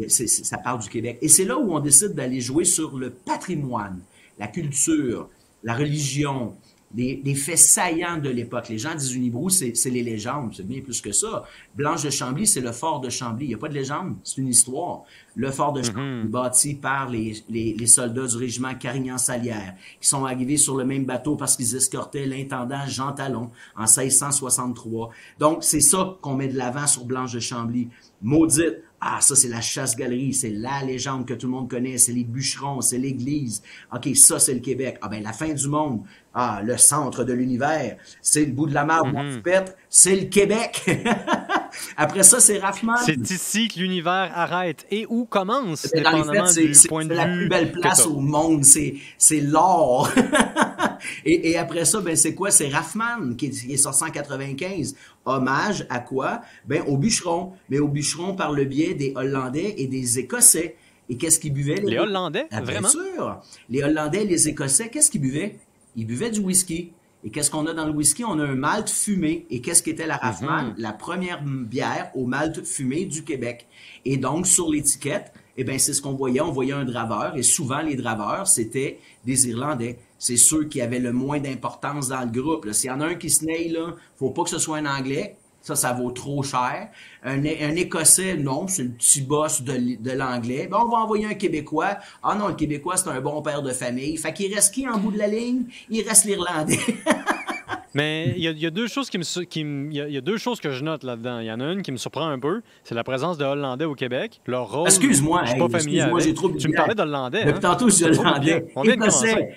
ça parle du Québec. Et c'est là où on décide d'aller jouer sur le patrimoine, la culture, la religion, des faits saillants de l'époque. Les gens disent Unibrou, c'est les légendes, c'est bien plus que ça. Blanche de Chambly, c'est le fort de Chambly. Il n'y a pas de légende, c'est une histoire. Le fort de Chambly, bâti par les soldats du régiment Carignan-Salière, qui sont arrivés sur le même bateau parce qu'ils escortaient l'intendant Jean Talon en 1663. Donc, c'est ça qu'on met de l'avant sur Blanche de Chambly. Maudite, ah, ça, c'est la chasse-galerie, c'est la légende que tout le monde connaît, c'est les bûcherons, c'est l'église. OK, ça, c'est le Québec. Ah, ben, la fin du monde. Ah, le centre de l'univers. C'est le bout de la mer où tu pètes. C'est le Québec. Après ça, c'est Raffman. C'est ici que l'univers arrête et où commence, dans dépendamment les faits, du point de vue. C'est la plus belle place au monde. C'est l'or. et après ça, ben, c'est quoi? C'est Raffman qui est sorti en 95. Hommage à quoi? Ben, aux bûcherons. Mais aux bûcherons par le biais des Hollandais et des Écossais. Et qu'est-ce qu'ils buvaient? Les Hollandais? Ah, bien vraiment? sûr. Les Hollandais et les Écossais, qu'est-ce qu'ils buvaient? Ils buvaient du whisky. Et qu'est-ce qu'on a dans le whisky? On a un malt fumé. Et qu'est-ce qu'était la Raffman? La première bière au malt fumé du Québec. Et donc, sur l'étiquette, eh ben, c'est ce qu'on voyait. On voyait un draveur. Et souvent, les draveurs, c'était des Irlandais. C'est ceux qui avaient le moins d'importance dans le groupe. S'il y en a un qui se naille, là, faut pas que ce soit un Anglais. Ça vaut trop cher. Un Écossais, non, c'est le petit boss de l'anglais. Ben, on va envoyer un Québécois. Ah non, le Québécois, c'est un bon père de famille. Fait qu'il reste qui en bout de la ligne? Il reste l'Irlandais. Mais il y a deux choses il y a deux choses que je note là-dedans. Il y en a une qui me surprend un peu, c'est la présence de Hollandais au Québec. Leur rôle, excuse-moi, je suis pas familier avec. j'ai trop Tu me parlais d'Hollandais. Depuis tantôt, je suis Hollandais. On vient de commencer.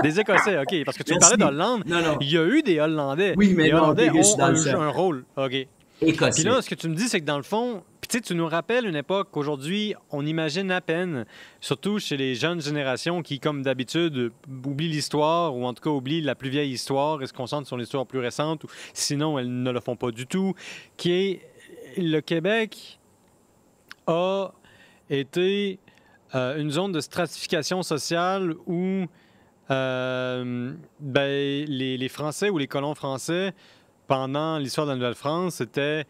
Des Écossais, OK. Parce que tu me parlais d'Hollande. Non. Il y a eu des Hollandais. Oui, mais les non, Hollandais ont un un rôle. OK. Écossais. Puis là, ce que tu me dis, c'est que dans le fond, tu nous rappelles une époque qu'aujourd'hui, on imagine à peine, surtout chez les jeunes générations qui, comme d'habitude, oublient l'histoire, ou en tout cas oublient la plus vieille histoire et se concentrent sur l'histoire plus récente, ou sinon elles ne le font pas du tout, qui est le Québec a été une zone de stratification sociale où les Français ou les colons français, pendant l'histoire de la Nouvelle-France, c'était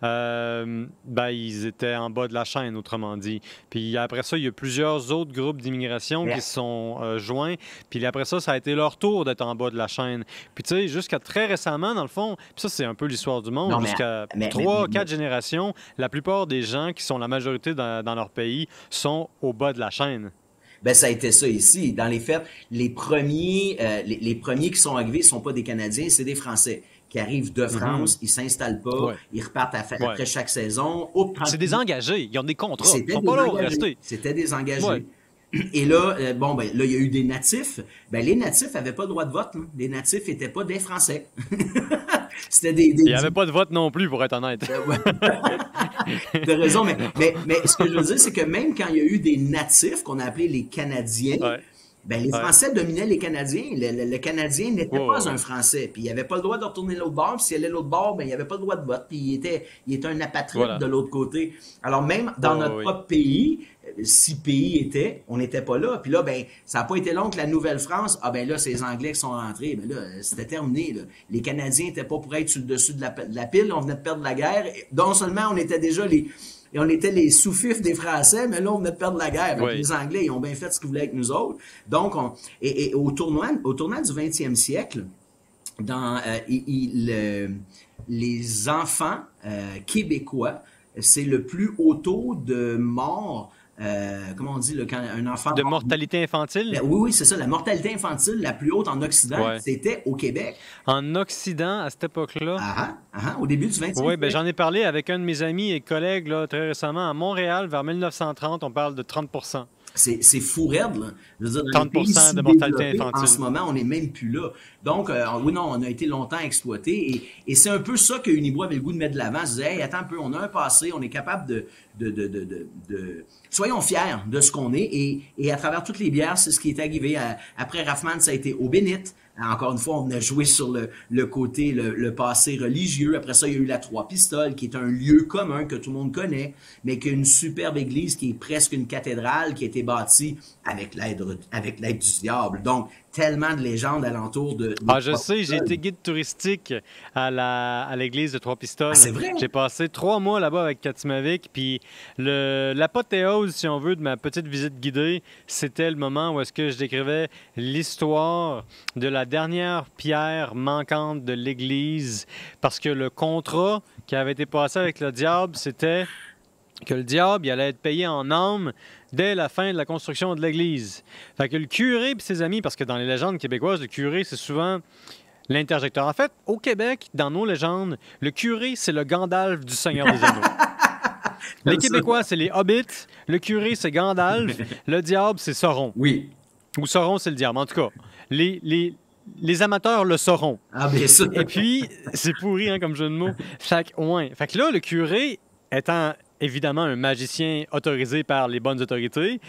ils étaient en bas de la chaîne, autrement dit. Puis après ça, il y a plusieurs autres groupes d'immigration qui se sont joints. Puis après ça, ça a été leur tour d'être en bas de la chaîne. Puis tu sais, jusqu'à très récemment, dans le fond, puis ça, c'est un peu l'histoire du monde, jusqu'à 3-4 générations, la plupart des gens qui sont la majorité dans leur pays sont au bas de la chaîne. Ben, ça a été ça ici. Dans les faits, les premiers qui sont arrivés ne sont pas des Canadiens, c'est des Français qui arrivent de France, ils s'installent pas, ils repartent après chaque saison. C'est des engagés, ils ont des contrats, ils sont pas là pour rester. C'était des engagés. Ouais. Et là, là, il y a eu des natifs. Ben, les natifs avaient pas le droit de vote. Hein. Les natifs étaient pas des Français. C'était Il n'y avait pas de vote non plus, pour être honnête. T'as raison, mais ce que je veux dire, c'est que même quand il y a eu des natifs, qu'on a appelés les Canadiens, ben, les Français dominaient les Canadiens. Le Canadien n'était pas un Français. Puis il n'avait pas le droit de retourner l'autre bord. Puis s'il allait l'autre bord, ben, il n'avait pas le droit de vote. Puis il était un apatride de l'autre côté. Alors même dans notre propre pays, 6 pays étaient, on n'était pas là. Puis là, ben, ça n'a pas été long que la Nouvelle-France, ben là, c'est les Anglais qui sont rentrés. Ben là, c'était terminé. Là. Les Canadiens n'étaient pas pour être sur le dessus de la pile. On venait de perdre la guerre. Non seulement on était déjà on était les sous-fifs des Français, mais là, on venait de perdre la guerre. Les Anglais, ils ont bien fait ce qu'ils voulaient avec nous autres. Donc, au tournant du 20e siècle, les enfants québécois, c'est le plus haut taux de mort. Comment on dit, quand un enfant... De mortalité infantile? Oui, c'est ça. La mortalité infantile la plus haute en Occident, c'était au Québec. En Occident, à cette époque-là? Au début du 20e siècle. Oui, j'en ai parlé avec un de mes amis et collègues là, très récemment. À Montréal, vers 1930, on parle de 30 %. C'est fou raide, là. Je veux dire, 30% de mortalité infantile. En ce moment, on n'est même plus là. Donc, on a été longtemps exploité. Et c'est un peu ça que Unibroue avait le goût de mettre de l'avant. Je disais, hey, attends un peu, on a un passé, on est capable soyons fiers de ce qu'on est. Et à travers toutes les bières, c'est ce qui est arrivé. Après Raffman, ça a été au Bénite. Encore une fois, on a joué sur le côté, le passé religieux. Après ça, il y a eu la Trois-Pistoles, qui est un lieu commun que tout le monde connaît, mais qui est une superbe église qui est presque une cathédrale, qui a été bâtie avec l'aide du diable. Donc, tellement de légendes alentour de je sais, j'ai été guide touristique à l'église de Trois-Pistoles. C'est vrai? J'ai passé 3 mois là-bas avec Katimavik, puis l'apothéose, si on veut, de ma petite visite guidée, c'était le moment où est-ce que je décrivais l'histoire de la dernière pierre manquante de l'église, parce que le contrat qui avait été passé avec le diable, c'était que le diable il allait être payé en âme dès la fin de la construction de l'église. Fait que le curé et ses amis, parce que dans les légendes québécoises, le curé, c'est souvent l'interjecteur. En fait, au Québec, dans nos légendes, le curé, c'est le Gandalf du Seigneur des Anneaux. Les Québécois, c'est les hobbits. Le curé, c'est Gandalf. Le diable, c'est Sauron. Oui. Ou Sauron, c'est le diable. En tout cas, les amateurs le sauront. Bien sûr. Et puis, c'est pourri comme jeu de mots. Fait que là, le curé, étant évidemment un magicien autorisé par les bonnes autorités,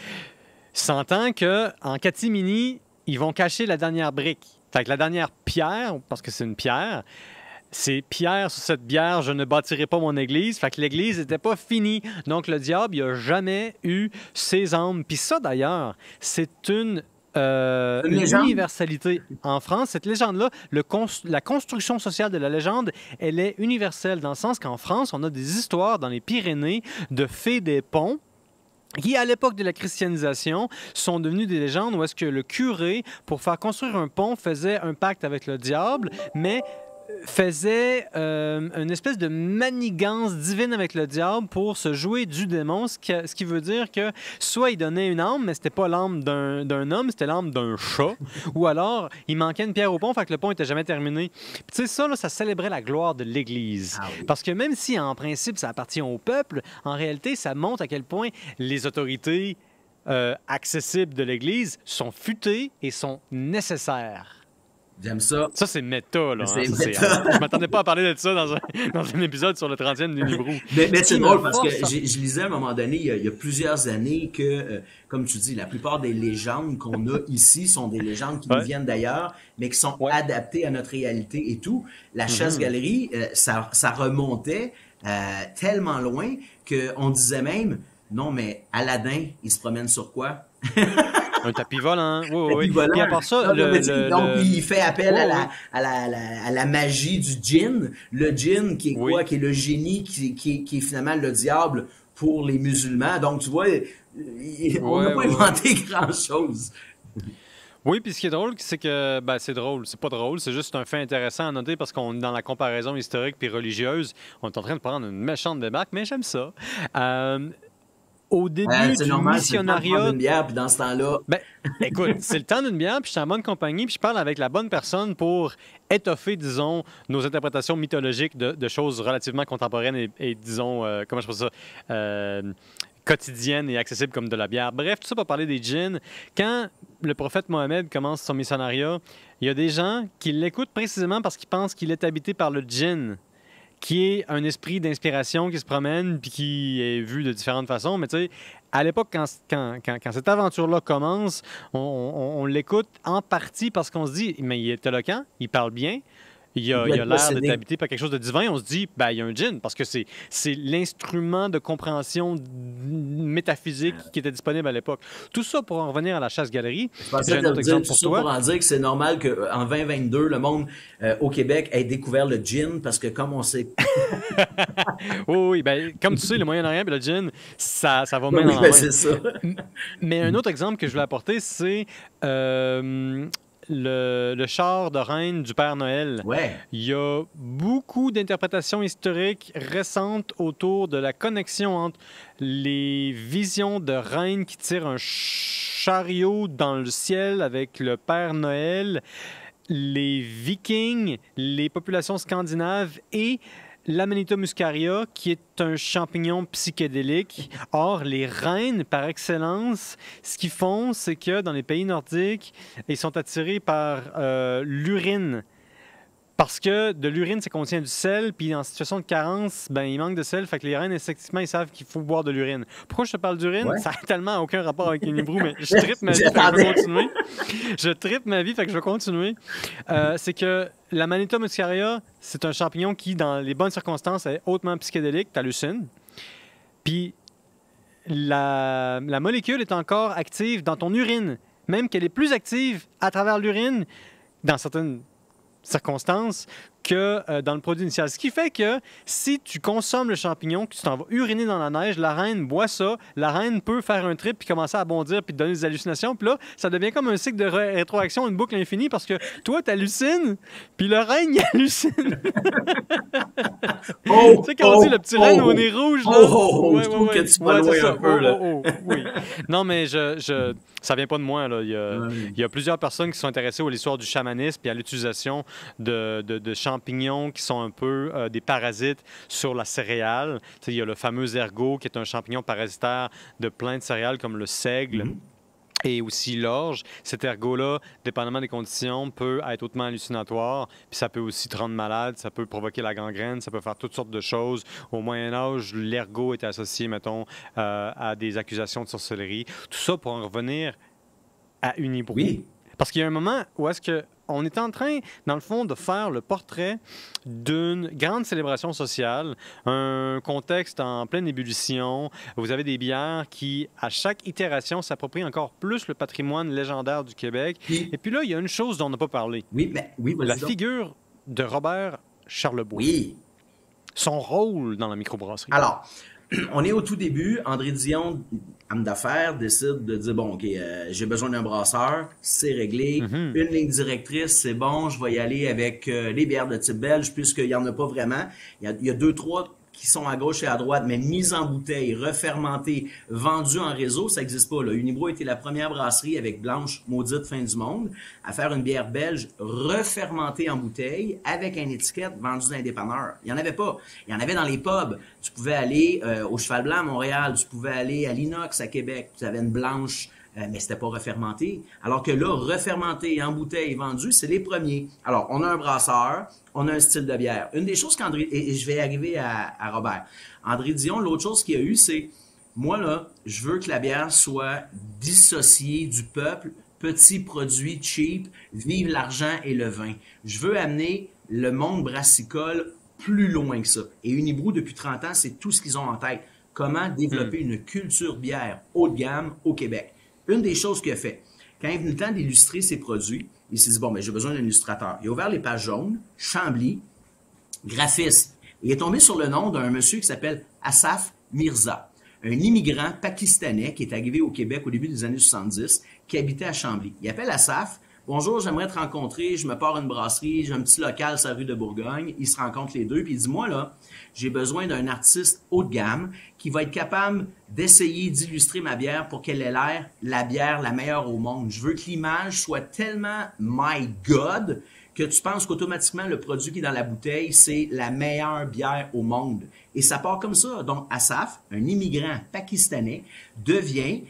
s'entend qu'en catimini, ils vont cacher la dernière brique. Fait que la dernière pierre, parce que c'est une pierre, c'est pierre sur cette bière, je ne bâtirai pas mon église. Fait que l'église n'était pas finie. Donc le diable, il n'a jamais eu ses âmes. Puis ça, d'ailleurs, c'est une universalité. En France, cette légende-là, la construction sociale de la légende, elle est universelle dans le sens qu'en France, on a des histoires dans les Pyrénées de fées des ponts qui, à l'époque de la christianisation, sont devenues des légendes où est-ce que le curé, pour faire construire un pont, faisait un pacte avec le diable, mais faisait une espèce de manigance divine avec le diable pour se jouer du démon, ce qui veut dire que soit il donnait une âme, mais c'était pas l'âme d'un homme, c'était l'âme d'un chat, ou alors il manquait une pierre au pont, fait que le pont était jamais terminé. Puis tu sais, ça, là, ça célébrait la gloire de l'Église. Ah oui. Parce que même si, en principe, ça appartient au peuple, en réalité, ça montre à quel point les autorités accessibles de l'Église sont futées et sont nécessaires. J'aime ça. Ça, c'est méta, là. Je m'attendais pas à parler de ça dans un épisode sur le 30e d'Unibroue. Mais c'est drôle parce que je lisais à un moment donné, il y a plusieurs années, que, comme tu dis, la plupart des légendes qu'on a ici sont des légendes qui nous viennent d'ailleurs, mais qui sont adaptées à notre réalité et tout. La chasse-galerie, ça remontait tellement loin qu'on disait même, non, mais Aladdin, il se promène sur quoi? Un tapis volant, oui, Tapis oui. volant. Puis à part ça, Donc, il fait appel Oui, à la magie du djinn. Le djinn, qui est oui. quoi? Qui est le génie, qui est finalement le diable pour les musulmans. Donc, tu vois, on n'a pas inventé grand-chose. Oui, puis ce qui est drôle, c'est que, ben, c'est drôle, c'est pas drôle, c'est juste un fait intéressant à noter parce qu'on est dans la comparaison historique puis religieuse, on est en train de prendre une méchante débarque, mais j'aime ça. Au début C'est du normal, c'est le temps de missionnariat... prendre une bière, puis dans ce temps-là... Ben, écoute, c'est le temps d'une bière, puis je suis en bonne compagnie, puis je parle avec la bonne personne pour étoffer, disons, nos interprétations mythologiques de choses relativement contemporaines et disons, comment je pense ça, quotidiennes et accessibles comme de la bière. Bref, tout ça pour parler des djinns. Quand le prophète Mohammed commence son missionnariat, il y a des gens qui l'écoutent précisément parce qu'ils pensent qu'il est habité par le djinn, qui est un esprit d'inspiration qui se promène puis qui est vu de différentes façons. Mais tu sais, à l'époque, quand cette aventure-là commence, on l'écoute en partie parce qu'on se dit, mais il est éloquent, il parle bien, il a l'air d'être habité par quelque chose de divin. On se dit, ben, il y a un djinn, parce que c'est l'instrument de compréhension métaphysique qui était disponible à l'époque. Tout ça pour en revenir à la chasse-galerie. J'ai un autre exemple pour toi. Pour en dire que c'est normal qu'en 2022, le monde au Québec ait découvert le djinn, parce que comme on sait... oui, ben, comme tu sais, le Moyen-Orient et le djinn, ça va main dans la main. C'est ça. Mais un autre exemple que je voulais apporter, c'est... le char de reine du Père Noël. Ouais. Il y a beaucoup d'interprétations historiques récentes autour de la connexion entre les visions de reine qui tirent un chariot dans le ciel avec le Père Noël, les Vikings, les populations scandinaves et l'Amanita muscaria, qui est un champignon psychédélique. Or, les reines, par excellence, ce qu'ils font, c'est que dans les pays nordiques, ils sont attirés par l'urine. Parce que de l'urine, ça contient du sel, puis en situation de carence, ben, il manque de sel, fait que les reines, effectivement, ils savent qu'il faut boire de l'urine. Pourquoi je te parle d'urine? Ouais. Ça n'a tellement aucun rapport avec Unibrou, mais je trippe ma vie, fait que je vais continuer. Je trippe ma vie, fait que je vais continuer. C'est que la Manita muscaria, c'est un champignon qui, dans les bonnes circonstances, est hautement psychédélique, t'hallucines. Puis la molécule est encore active dans ton urine, même qu'elle est plus active à travers l'urine, dans certaines circonstances, que dans le produit initial. Ce qui fait que si tu consommes le champignon, que tu t'en vas uriner dans la neige, la reine boit ça, la reine peut faire un trip puis commencer à bondir puis te donner des hallucinations. Puis là, ça devient comme un cycle de rétroaction, une boucle infinie, parce que toi, t'hallucines, puis le reine, il hallucine. Tu sais, quand on dit le petit reine au nez rouge, là. Je trouve que tu vas loin un peu, là. Oui. Non, mais ça vient pas de moi, là. Il y a plusieurs personnes qui sont intéressées à l'histoire du chamanisme et à l'utilisation de champignons qui sont un peu des parasites sur la céréale. Il y a le fameux ergot qui est un champignon parasitaire de plein de céréales comme le seigle. Et aussi l'orge. Cet ergot-là, dépendamment des conditions, peut être hautement hallucinatoire. Puis ça peut aussi te rendre malade, ça peut provoquer la gangrène, ça peut faire toutes sortes de choses. Au Moyen-Âge, l'ergot était associé, mettons, à des accusations de sorcellerie. Tout ça pour en revenir à Unibrou. Oui. Parce qu'il y a un moment où est-ce que on est en train, dans le fond, de faire le portrait d'une grande célébration sociale, un contexte en pleine ébullition. Vous avez des bières qui, à chaque itération, s'approprient encore plus le patrimoine légendaire du Québec. Et puis là, il y a une chose dont on n'a pas parlé. Oui, mais la figure de Robert Charlebois. Oui. Son rôle dans la microbrasserie. Alors, on est au tout début. André Dion, homme d'affaires, décide de dire, bon, OK, j'ai besoin d'un brasseur, c'est réglé. Une ligne directrice, c'est bon, je vais y aller avec les bières de type belge, puisqu'il n'y en a pas vraiment. Il y a 2-3 qui sont à gauche et à droite, mais mises en bouteille, refermentées, vendues en réseau, ça n'existe pas. Unibrou a été la première brasserie avec Blanche, maudite fin du monde, à faire une bière belge refermentée en bouteille avec une étiquette vendue dans les dépanneurs. Il n'y en avait pas. Il y en avait dans les pubs. Tu pouvais aller au Cheval Blanc à Montréal, tu pouvais aller à l'Inox à Québec, tu avais une Blanche, mais c'était pas refermenté. Alors que là, refermenté en bouteille vendu, c'est les premiers. Alors, on a un brasseur, on a un style de bière. Une des choses qu'André, et je vais arriver à Robert. André Dion, l'autre chose qu'il y a eu, c'est, moi là, je veux que la bière soit dissociée du peuple, petit produit cheap, vive l'argent et le vin. Je veux amener le monde brassicole plus loin que ça. Et Unibrou, depuis 30 ans, c'est tout ce qu'ils ont en tête. Comment développer une culture bière haut de gamme au Québec. Une des choses qu'il a fait. quand il est venu le temps d'illustrer ses produits, il s'est dit, bon, ben, j'ai besoin d'un illustrateur. Il a ouvert les pages jaunes, Chambly, graphiste. Il est tombé sur le nom d'un monsieur qui s'appelle Asaf Mirza, un immigrant pakistanais qui est arrivé au Québec au début des années 70, qui habitait à Chambly. Il appelle Asaf. Bonjour, j'aimerais te rencontrer, je me pars une brasserie, j'ai un petit local sur la rue de Bourgogne. Ils se rencontrent les deux, puis il dit, moi, là, j'ai besoin d'un artiste haut de gamme qui va être capable d'essayer d'illustrer ma bière pour qu'elle ait l'air la bière la meilleure au monde. Je veux que l'image soit tellement my God que tu penses qu'automatiquement, le produit qui est dans la bouteille, c'est la meilleure bière au monde. Et ça part comme ça. Donc, Asaf, un immigrant pakistanais, devient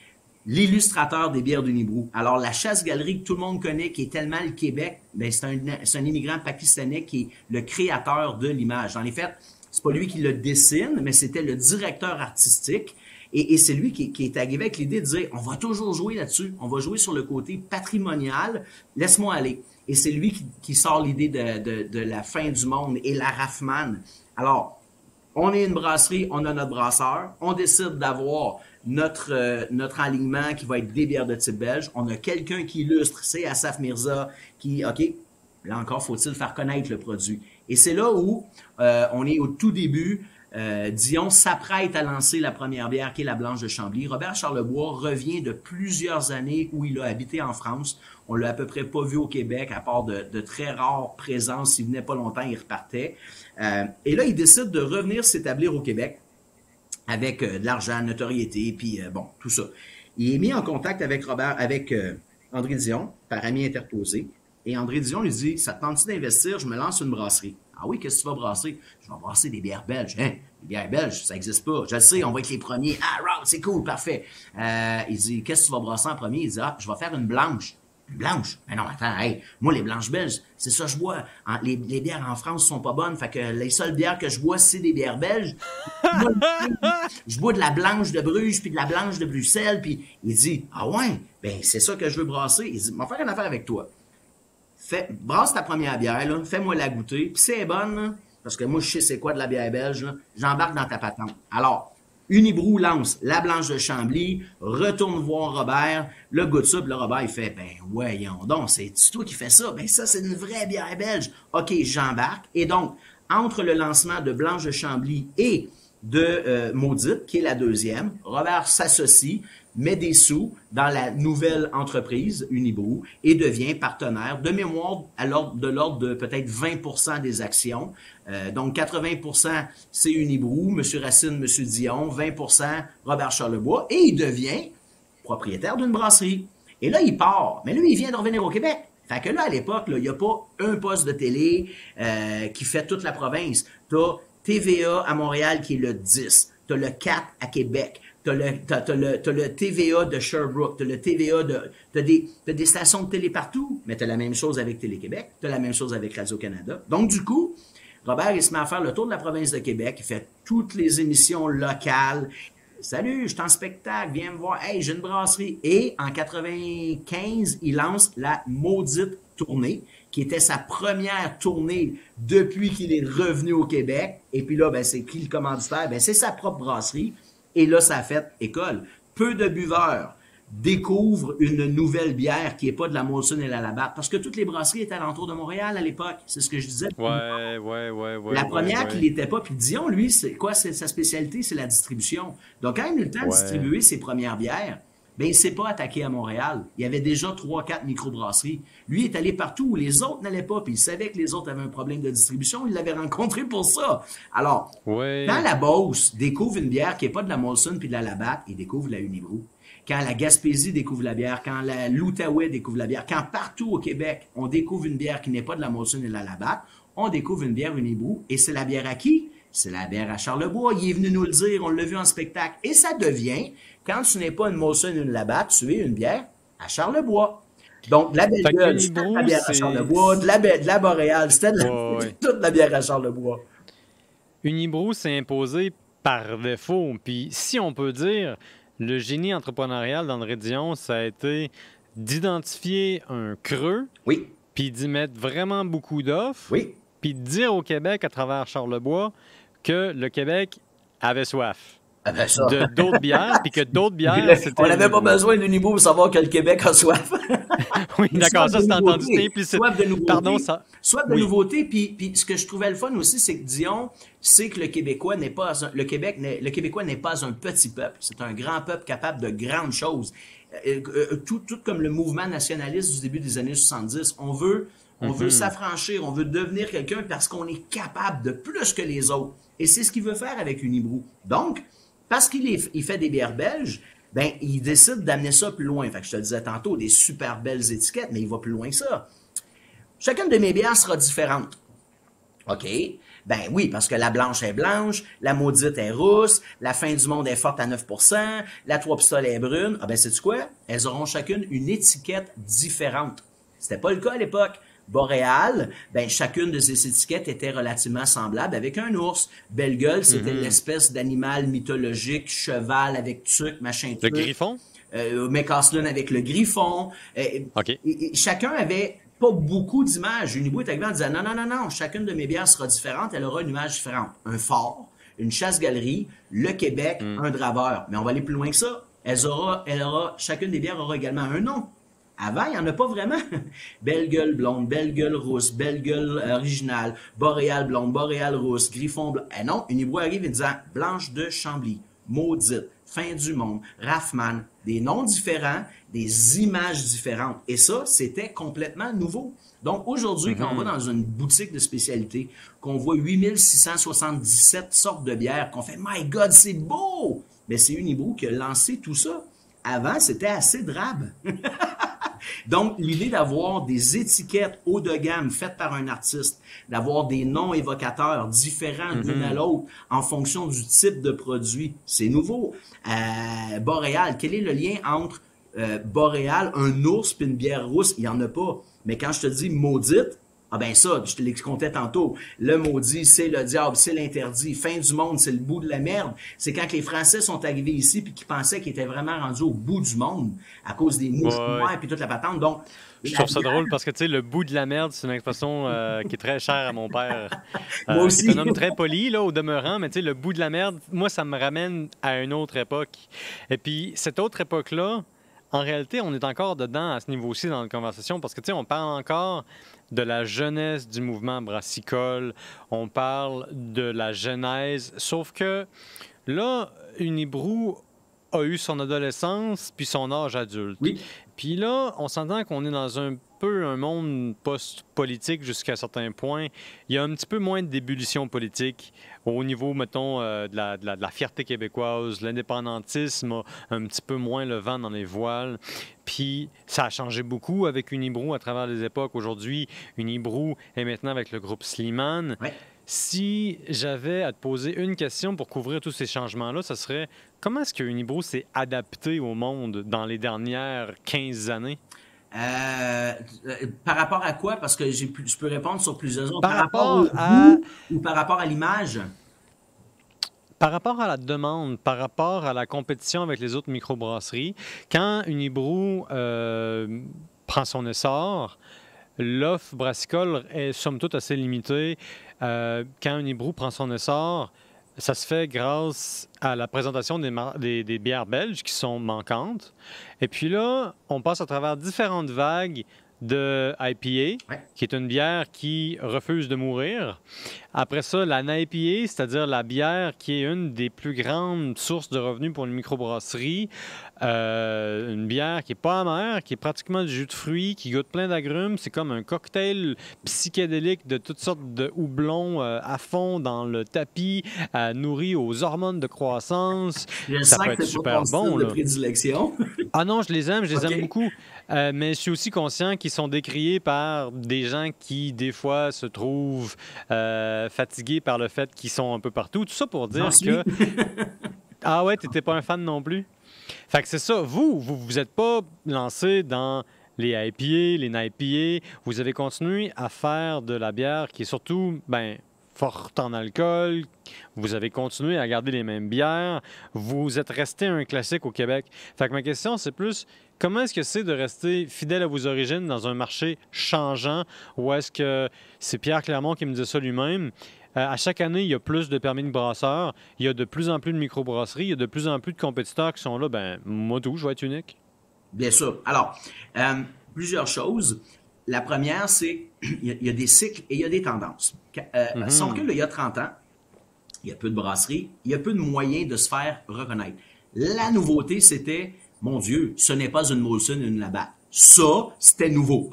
l'illustrateur des bières d'Unibrou. Alors, la chasse-galerie que tout le monde connaît, qui est tellement le Québec, ben, c'est un immigrant pakistanais qui est le créateur de l'image. Dans les faits, c'est pas lui qui le dessine, mais c'était le directeur artistique. Et c'est lui qui est arrivé avec l'idée de dire, on va toujours jouer là-dessus. On va jouer sur le côté patrimonial. Laisse-moi aller. Et c'est lui qui sort l'idée de la fin du monde et la Raffman. Alors, on est une brasserie, on a notre brasseur. On décide d'avoir notre alignement qui va être des bières de type belge. On a quelqu'un qui illustre, c'est Asaf Mirza, qui, OK, là encore, faut-il faire connaître le produit. Et c'est là où on est au tout début. Dion s'apprête à lancer la première bière qui est la Blanche de Chambly. Robert Charlebois revient de plusieurs années où il a habité en France. On l'a à peu près pas vu au Québec, à part de très rares présences. S'il venait pas longtemps, il repartait. Et là, il décide de revenir s'établir au Québec avec de l'argent, notoriété, puis bon, tout ça. Il est mis en contact avec André Dion, par ami interposé. Et André Dion lui dit, ça te tente-tu d'investir? Je me lance une brasserie. Ah oui, qu'est-ce que tu vas brasser? Je vais brasser des bières belges. Hein? Les bières belges, ça n'existe pas. Je le sais, on va être les premiers. Ah, wow, c'est cool, parfait. Il dit, qu'est-ce que tu vas brasser en premier? Il dit, ah, je vais faire une blanche. Une blanche? Mais non, attends, hey, moi, les blanches belges, c'est ça que je bois. Les bières en France sont pas bonnes, fait que les seules bières que je bois, c'est des bières belges. Moi, je bois de la blanche de Bruges, puis de la blanche de Bruxelles, puis il dit, ah ouais, ben c'est ça que je veux brasser. Il dit, on va faire une affaire avec toi. Brasse ta première bière, là, fais-moi la goûter, puis c'est bonne, là, parce que moi, je sais c'est quoi de la bière belge, là, j'embarque dans ta patente. Alors, Unibrou lance la Blanche de Chambly, retourne voir Robert, le goûte ça, puis le Robert, il fait, ben, voyons donc, c'est toi qui fais ça? Ben, ça, c'est une vraie bière belge. OK, j'embarque. Et donc, entre le lancement de Blanche de Chambly et de Maudite, qui est la deuxième, Robert s'associe, met des sous dans la nouvelle entreprise Unibrou et devient partenaire de mémoire de l'ordre de peut-être 20% des actions. Donc 80% c'est Unibrou, M. Racine, M. Dion, 20% Robert Charlebois et il devient propriétaire d'une brasserie. Et là, il part. Mais lui, il vient de revenir au Québec. Fait que là, à l'époque, il n'y a pas un poste de télé qui fait toute la province. T'as TVA à Montréal qui est le 10. T'as le 4 à Québec. T'as le TVA de Sherbrooke, t'as le TVA t'as des stations de télé partout, mais t'as la même chose avec Télé-Québec, t'as la même chose avec Radio-Canada. Donc, du coup, Robert, il se met à faire le tour de la province de Québec, il fait toutes les émissions locales. Salut, je suis en spectacle, viens me voir. Hey, j'ai une brasserie. Et en 95, il lance la Maudite tournée, qui était sa première tournée depuis qu'il est revenu au Québec. Et puis là, ben, c'est qui le commanditaire? Ben, c'est sa propre brasserie. Et là, ça a fait école. Peu de buveurs découvrent une nouvelle bière qui n'est pas de la Molson et la Labatt. Parce que toutes les brasseries étaient alentour de Montréal à l'époque. C'est ce que je disais. Ouais. La première qui l'était pas. Puis Dion, lui, c'est quoi? Sa spécialité, c'est la distribution. Donc, quand il a eu le temps de distribuer ses premières bières, ben, il s'est pas attaqué à Montréal. Il y avait déjà 3-4 microbrasseries. Lui, il est allé partout où les autres n'allaient pas, puis il savait que les autres avaient un problème de distribution. Il l'avait rencontré pour ça. Alors, quand la Beauce découvre une bière qui n'est pas de la Molson puis de la Labatt, il découvre la Unibrou. Quand la Gaspésie découvre la bière, quand l'Outaouais découvre la bière, quand partout au Québec, on découvre une bière qui n'est pas de la Molson et de la Labatt, on découvre une bière Unibrou. Et c'est la bière à qui? C'est la bière à Charlebois. Il est venu nous le dire, on l'a vu en spectacle. Et ça devient, quand tu n'es pas une Molson ou une Labatt, tu es une bière à Charlebois. Donc, la belle gueule, c'était de la bière à Charlebois, de la Boréale, c'était toute la bière à Charlebois. Unibrou s'est imposé par défaut. Puis, si on peut dire, le génie entrepreneurial d'André Dion, ça a été d'identifier un creux, puis d'y mettre vraiment beaucoup d'offres, puis de dire au Québec, à travers Charlebois, que le Québec avait soif. De d'autres bières, puis que d'autres bières, c'était... On n'avait pas besoin d'Unibrou pour savoir que le Québec a soif. Oui, d'accord, ça c'est entendu, c'était implicite. Soif de nouveauté. Pardon, ça. Soif de nouveauté, puis ce que je trouvais le fun aussi, c'est que Dion sait que le Québécois n'est pas le Québécois n'est pas un petit peuple, c'est un grand peuple capable de grandes choses. Tout comme le mouvement nationaliste du début des années 70, on veut s'affranchir, on veut devenir quelqu'un parce qu'on est capable de plus que les autres. Et c'est ce qu'il veut faire avec Unibrou. Donc, parce qu'il fait des bières belges, ben, il décide d'amener ça plus loin. Fait que je te le disais tantôt, des super belles étiquettes, mais il va plus loin que ça. Chacune de mes bières sera différente. OK? Ben oui, parce que la blanche est blanche, la maudite est rousse, la fin du monde est forte à 9%, la trois pistoles est brune. Ah ben, sais-tu quoi? Elles auront chacune une étiquette différente. C'était pas le cas à l'époque. Boréal, ben chacune de ces étiquettes était relativement semblable avec un ours. Belle gueule, c'était l'espèce d'animal mythologique, cheval avec tuque, machin truc. Le griffon? McCaslin avec le griffon. OK. Et chacun avait pas beaucoup d'images. Unibrou est arrivé en disant non, chacune de mes bières sera différente, elle aura une image différente. Un fort, une chasse-galerie, le Québec, un draveur. Mais on va aller plus loin que ça. Chacune des bières aura également un nom. Avant, il n'y en a pas vraiment. Belle gueule blonde, belle gueule rousse, belle gueule originale, boréal blonde, boréal rousse, griffon blanc. Eh non, Unibrou arrive en disant Blanche de Chambly, maudite, fin du monde, Raffman, des noms différents, des images différentes. Et ça, c'était complètement nouveau. Donc aujourd'hui, quand on va dans une boutique de spécialité, qu'on voit 8677 sortes de bières, qu'on fait « My God, c'est beau! » Mais c'est Unibrou qui a lancé tout ça. Avant, c'était assez drabe. Donc, l'idée d'avoir des étiquettes haut de gamme faites par un artiste, d'avoir des noms évocateurs différents l'une à l'autre en fonction du type de produit, c'est nouveau. Boréal, quel est le lien entre Boréal, un ours puis une bière rousse? Il n'y en a pas. Mais quand je te dis maudite, ah ben ça, je te l'expliquais tantôt. Le maudit, c'est le diable, c'est l'interdit. Fin du monde, c'est le bout de la merde. C'est quand les Français sont arrivés ici puis qu'ils pensaient qu'ils étaient vraiment rendus au bout du monde à cause des mouches noires puis toute la patente. Donc, je trouve ça drôle parce que, tu sais, le bout de la merde, c'est une expression qui est très chère à mon père. Moi aussi. C'est un homme très poli, là, au demeurant, mais tu sais, le bout de la merde, moi, ça me ramène à une autre époque. Et puis, cette autre époque-là, en réalité, on est encore dedans à ce niveau-ci dans la conversation parce que, tu sais, on parle encore de la jeunesse du mouvement brassicole, on parle de la genèse, sauf que là, Unibrou a eu son adolescence puis son âge adulte. Oui. Puis là, on s'entend qu'on est dans un monde post-politique jusqu'à un certain point. Il y a un petit peu moins d'ébullition politique au niveau, mettons, de la fierté québécoise. L'indépendantisme a un petit peu moins le vent dans les voiles. Puis ça a changé beaucoup avec Unibrou à travers les époques. Aujourd'hui, Unibrou est maintenant avec le groupe Slimane. Ouais. Si j'avais à te poser une question pour couvrir tous ces changements-là, ce serait comment est-ce que Unibrou s'est adapté au monde dans les dernières 15 années? Par rapport à quoi? Parce que je peux répondre sur plusieurs autres. Par rapport au à... goût ou par rapport à l'image? Par rapport à la demande, par rapport à la compétition avec les autres microbrasseries, quand Unibrou prend son essor, l'offre brassicole est somme toute assez limitée. Quand Unibrou prend son essor, ça se fait grâce à la présentation des bières belges qui sont manquantes. Et puis là, on passe à travers différentes vagues de IPA, qui est une bière qui refuse de mourir. Après ça, la NIPA, c'est-à-dire la bière qui est une des plus grandes sources de revenus pour une microbrasserie. Une bière qui n'est pas amère, qui est pratiquement du jus de fruits, qui goûte plein d'agrumes. C'est comme un cocktail psychédélique de toutes sortes de houblons à fond dans le tapis, nourri aux hormones de croissance. Ça peut être super bon. De prédilection. Ah non, je les aime beaucoup. Mais je suis aussi conscient qu'ils sont décriés par des gens qui, des fois, se trouvent fatigués par le fait qu'ils sont un peu partout. Tout ça pour dire que... Ah ouais, t'étais pas un fan non plus? Fait que c'est ça. Vous êtes pas lancé dans les IPA, les NIPA. Vous avez continué à faire de la bière qui est surtout, forte en alcool. Vous avez continué à garder les mêmes bières. Vous êtes resté un classique au Québec. Fait que ma question, c'est plus... Comment est-ce que c'est de rester fidèle à vos origines dans un marché changeant? Ou est-ce que c'est Pierre Clermont qui me dit ça lui-même? À chaque année, il y a plus de permis de brasseurs. Il y a de plus en plus de microbrasseries. Il y a de plus en plus de compétiteurs qui sont là. Moi tout, je vais être unique. Bien sûr. Alors, plusieurs choses. La première, c'est il y a des cycles et il y a des tendances. Si on recule il y a 30 ans, il y a peu de brasseries, il y a peu de moyens de se faire reconnaître. La nouveauté, c'était, mon Dieu, ce n'est pas une Molson, une Labatt. Ça, c'était nouveau.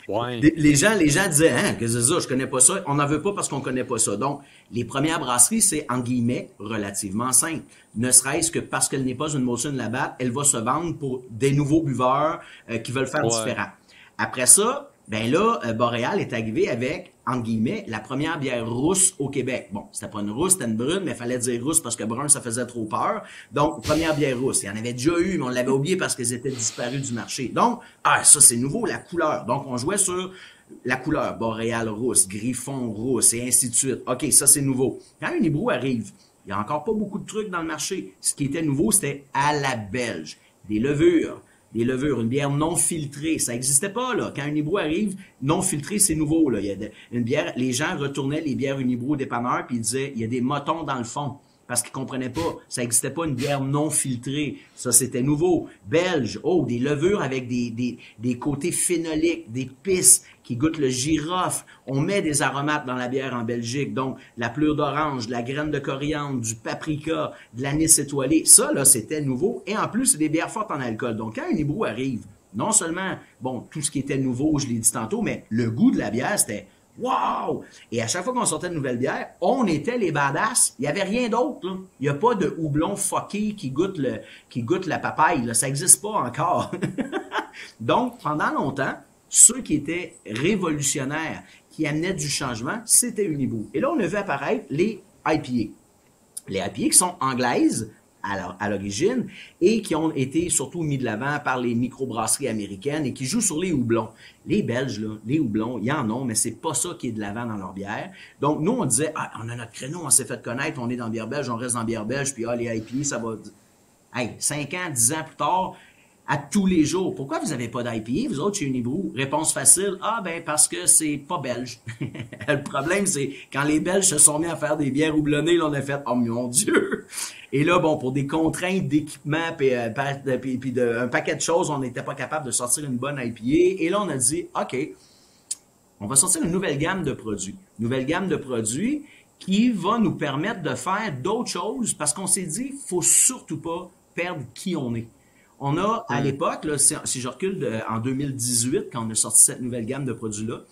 Ouais. Les gens disaient, hein, qu'est-ce que c'est ça, je connais pas ça. On n'en veut pas parce qu'on connaît pas ça. Donc, les premières brasseries, c'est, en guillemets, relativement simple. Ne serait-ce que parce qu'elle n'est pas une Molson Labatt, elle va se vendre pour des nouveaux buveurs qui veulent faire différent. Après ça, ben là, Boréal est arrivé avec, entre guillemets, la première bière rousse au Québec. Bon, c'était pas une rousse, c'était une brune, mais il fallait dire rousse parce que brun, ça faisait trop peur. Donc, première bière rousse. Il y en avait déjà eu, mais on l'avait oublié parce qu'elles étaient disparues du marché. Donc, ça c'est nouveau, la couleur. Donc, on jouait sur la couleur. Boréal rousse, Griffon rousse, et ainsi de suite. OK, ça c'est nouveau. Quand Unibrou arrive, il y a encore pas beaucoup de trucs dans le marché. Ce qui était nouveau, c'était à la belge. Des levures, une bière non filtrée, ça n'existait pas, là. Quand Unibrou arrive, non filtré, c'est nouveau, là. Il y a une bière, les gens retournaient les bières Unibrou au dépanneur puis ils disaient, il y a des motons dans le fond. Parce qu'ils comprenaient pas. Ça n'existait pas une bière non filtrée. Ça, c'était nouveau. Belge. Oh, des levures avec des côtés phénoliques, des pisses qui goûtent le girofle. On met des aromates dans la bière en Belgique. Donc, la pleure d'orange, de la graine de coriandre, du paprika, de l'anis étoilé. Ça, là, c'était nouveau. Et en plus, c'est des bières fortes en alcool. Donc, quand Unibrou arrive, non seulement, bon, tout ce qui était nouveau, je l'ai dit tantôt, mais le goût de la bière, c'était wow! Et à chaque fois qu'on sortait de nouvelles bières, on était les badass. Il n'y avait rien d'autre, là. Il n'y a pas de houblon fucké qui goûte la papaye, là. Ça n'existe pas encore. Donc, pendant longtemps, ceux qui étaient révolutionnaires, qui amenaient du changement, c'était Unibrou. Et là, on a vu apparaître les IPA. Les IPA qui sont anglaises, à l'origine, et qui ont été surtout mis de l'avant par les microbrasseries américaines et qui jouent sur les houblons. Les Belges, là, les houblons, il y en a, mais c'est pas ça qui est de l'avant dans leur bière. Donc, nous, on disait, on a notre créneau, on s'est fait connaître, on est dans bière belge, on reste dans bière belge, puis les IPA, ça va... 5 ans, 10 ans plus tard, à tous les jours. Pourquoi vous n'avez pas d'IPA, vous autres, chez Unibrou? Réponse facile, parce que c'est pas belge. Le problème, c'est quand les Belges se sont mis à faire des bières houblonnées, là, on a fait, oh mon Dieu! Et là, bon, pour des contraintes d'équipement puis un paquet de choses, on n'était pas capable de sortir une bonne IPA. Et là, on a dit, OK, on va sortir une nouvelle gamme de produits. Nouvelle gamme de produits qui va nous permettre de faire d'autres choses parce qu'on s'est dit, faut surtout pas perdre qui on est. On a, à l'époque, là, si je recule en 2018, quand on a sorti cette nouvelle gamme de produits-là,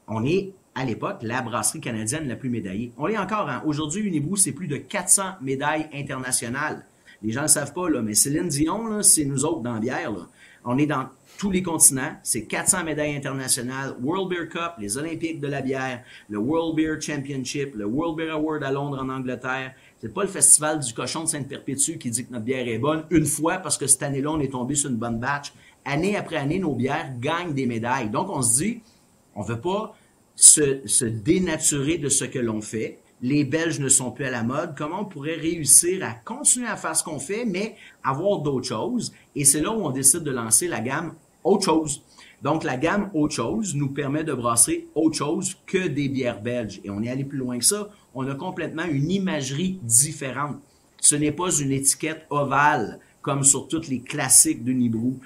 on est, à l'époque, la brasserie canadienne la plus médaillée. On l'est encore, hein. Aujourd'hui, Unibrou, c'est plus de 400 médailles internationales. Les gens ne le savent pas, là, mais Céline Dion, là, c'est nous autres dans la bière, là. On est dans tous les continents. C'est 400 médailles internationales. World Beer Cup, les Olympiques de la bière, le World Beer Championship, le World Beer Award à Londres, en Angleterre. C'est pas le festival du cochon de Sainte-Perpétue qui dit que notre bière est bonne une fois parce que cette année-là, on est tombé sur une bonne batch. Année après année, nos bières gagnent des médailles. Donc, on se dit, on veut pas se dénaturer de ce que l'on fait. Les Belges ne sont plus à la mode. Comment on pourrait réussir à continuer à faire ce qu'on fait, mais avoir d'autres choses? Et c'est là où on décide de lancer la gamme Autre chose. Donc, la gamme Autre chose nous permet de brasser autre chose que des bières belges. Et on est allé plus loin que ça. On a complètement une imagerie différente. Ce n'est pas une étiquette ovale comme sur tous les classiques d'Unibrou.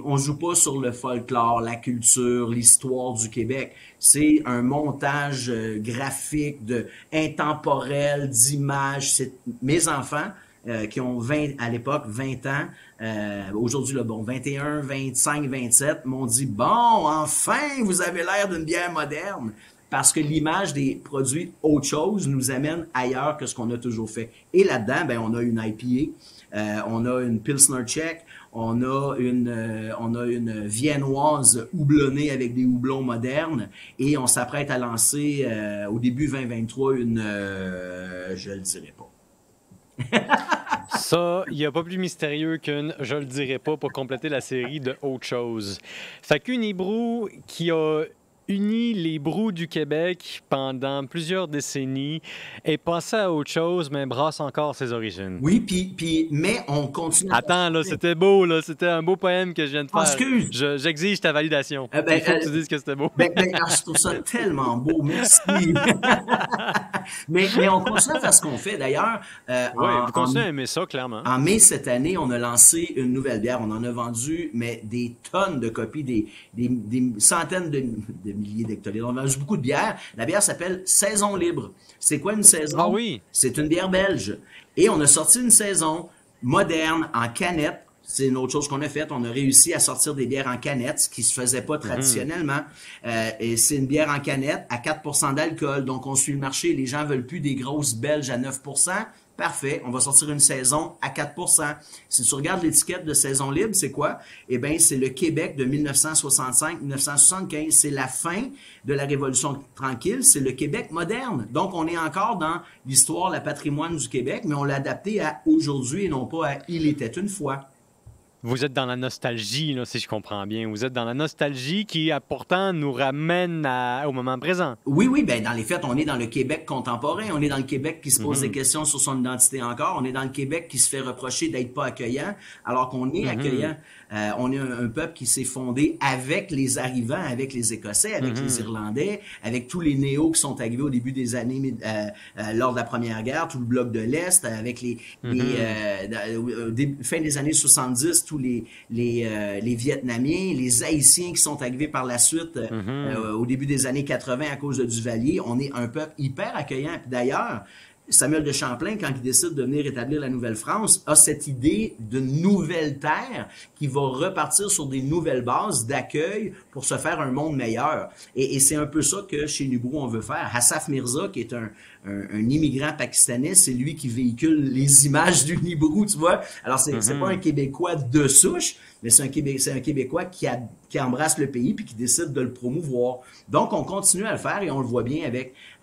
On joue pas sur le folklore, la culture, l'histoire du Québec. C'est un montage graphique, intemporel, d'images. C'est mes enfants qui ont à l'époque 20 ans, aujourd'hui, là, 21, 25, 27, m'ont dit, bon, enfin, vous avez l'air d'une bière moderne. Parce que l'image des produits autre chose nous amène ailleurs que ce qu'on a toujours fait. Et là-dedans, on a une IPA, on a une Pilsner Tchèque, on a une viennoise houblonnée avec des houblons modernes, et on s'apprête à lancer au début 2023 je le dirai pas. Ça, il n'y a pas plus mystérieux qu'une « je le dirai pas » pour compléter la série de Autre chose. Fait qu'Unibrou qui a uni les brous du Québec pendant plusieurs décennies, est passé à autre chose, mais brasse encore ses origines. Oui, mais on continue. Attends, là, c'était beau, là. C'était un beau poème que je viens de faire. Excuse. J'exige ta validation. Il faut que tu dises que c'était beau. Je trouve ça tellement beau. Merci. mais on continue à faire ce qu'on fait. D'ailleurs, oui, vous continuez à aimer ça, clairement. En mai cette année, on a lancé une nouvelle bière. On en a vendu, mais des tonnes de copies, des centaines de milliers d'hectolitres. On a vendu beaucoup de bières. La bière s'appelle Saison Libre. C'est quoi une saison? Ah oui? C'est une bière belge. Et on a sorti une saison moderne en canette. C'est une autre chose qu'on a faite. On a réussi à sortir des bières en canette, ce qui se faisait pas traditionnellement. Et c'est une bière en canette à 4% d'alcool. Donc, on suit le marché. Les gens veulent plus des grosses belges à 9%. Parfait, on va sortir une saison à 4%. Si tu regardes l'étiquette de Saison Libre, c'est quoi? Eh bien, c'est le Québec de 1965-1975. C'est la fin de la Révolution tranquille. C'est le Québec moderne. Donc, on est encore dans l'histoire, le patrimoine du Québec, mais on l'a adapté à aujourd'hui et non pas à il était une fois. Vous êtes dans la nostalgie, là, si je comprends bien. Vous êtes dans la nostalgie qui, pourtant, nous ramène au moment présent. Oui, ben dans les faits, on est dans le Québec contemporain. On est dans le Québec qui se pose des questions sur son identité encore. On est dans le Québec qui se fait reprocher d'être pas accueillant, alors qu'on est accueillant. On est un peuple qui s'est fondé avec les arrivants, avec les Écossais, avec les Irlandais, avec tous les néos qui sont arrivés au début des années lors de la Première Guerre, tout le bloc de l'Est, avec fin des années 70, tous les Vietnamiens, les Haïtiens qui sont arrivés par la suite au début des années 80 à cause de Duvalier. On est un peuple hyper accueillant. Puis d'ailleurs, Samuel de Champlain, quand il décide de venir établir la Nouvelle-France, a cette idée d'une nouvelle terre qui va repartir sur des nouvelles bases d'accueil pour se faire un monde meilleur. Et c'est un peu ça que chez Unibrou on veut faire. Hassaf Mirza, qui est un immigrant pakistanais, c'est lui qui véhicule les images d'Unibrou, tu vois. Alors c'est pas un Québécois de souche, mais c'est un Québécois qui embrasse le pays puis qui décide de le promouvoir. Donc on continue à le faire et on le voit bien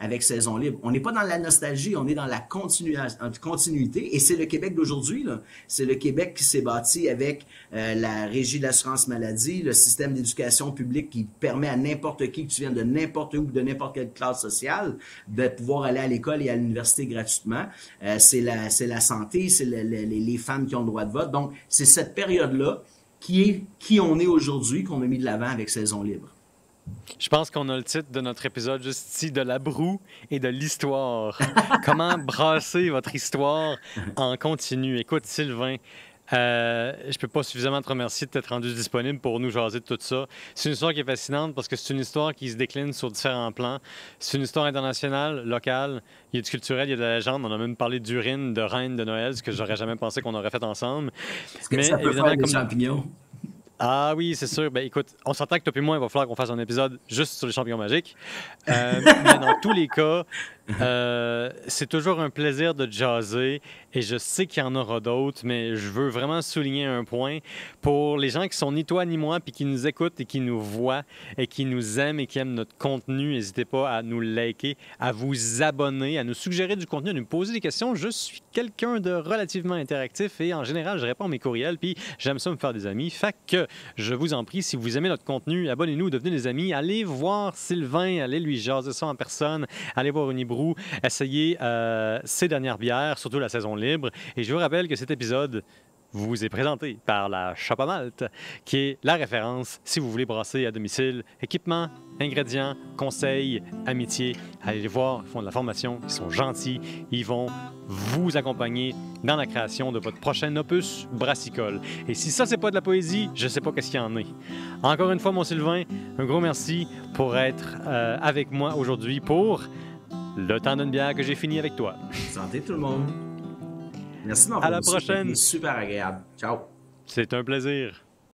avec Saison Libre. On n'est pas dans la nostalgie, on est dans la continuité et c'est le Québec d'aujourd'hui là. C'est le Québec qui s'est bâti avec la Régie de l'assurance maladie, le système d'éducation publique qui permet à n'importe qui, que tu viennes de n'importe où, de n'importe quelle classe sociale, de pouvoir aller à l'école et à l'université gratuitement. C'est la santé, c'est les femmes qui ont le droit de vote. Donc c'est cette période-là qui on est aujourd'hui, qu'on a mis de l'avant avec Saison Libre. Je pense qu'on a le titre de notre épisode juste ici, de la broue et de l'histoire. Comment brasser votre histoire en continu? Écoute, Sylvain, je peux pas suffisamment te remercier de t'être rendu disponible pour nous jaser de tout ça. C'est une histoire qui est fascinante parce que c'est une histoire qui se décline sur différents plans. C'est une histoire internationale, locale. Il y a du culturel, il y a de la légende. On a même parlé d'urine, de reine de Noël, ce que j'aurais jamais pensé qu'on aurait fait ensemble. Est-ce que ça peut faire des champignons? Ah oui, c'est sûr. Ben écoute, on s'entend que toi et moi, il va falloir qu'on fasse un épisode juste sur les champignons magiques. Mais dans tous les cas, c'est toujours un plaisir de jaser et je sais qu'il y en aura d'autres, mais je veux vraiment souligner un point pour les gens qui sont ni toi ni moi puis qui nous écoutent et qui nous voient et qui nous aiment et qui aiment notre contenu. N'hésitez pas à nous liker, à vous abonner, à nous suggérer du contenu, à nous poser des questions. Je suis quelqu'un de relativement interactif et en général, je réponds à mes courriels puis j'aime ça me faire des amis. Fait que je vous en prie, si vous aimez notre contenu, abonnez-nous, devenez des amis, allez voir Sylvain, allez lui jaser ça en personne, allez voir Unibrou, essayez ces dernières bières, surtout la saison libre. Et je vous rappelle que cet épisode vous est présenté par la Shop à Malte, qui est la référence si vous voulez brasser à domicile. Équipement, ingrédients, conseils, amitié. Allez les voir, ils font de la formation, ils sont gentils, ils vont vous accompagner dans la création de votre prochain opus brassicole. Et si ça, c'est pas de la poésie, je sais pas qu'est-ce qu'il y en est. Encore une fois, mon Sylvain, un gros merci pour être avec moi aujourd'hui pour le temps d'une bière que j'ai fini avec toi. Santé tout le monde. Merci de À la prochaine. C'était super agréable. Ciao. C'est un plaisir.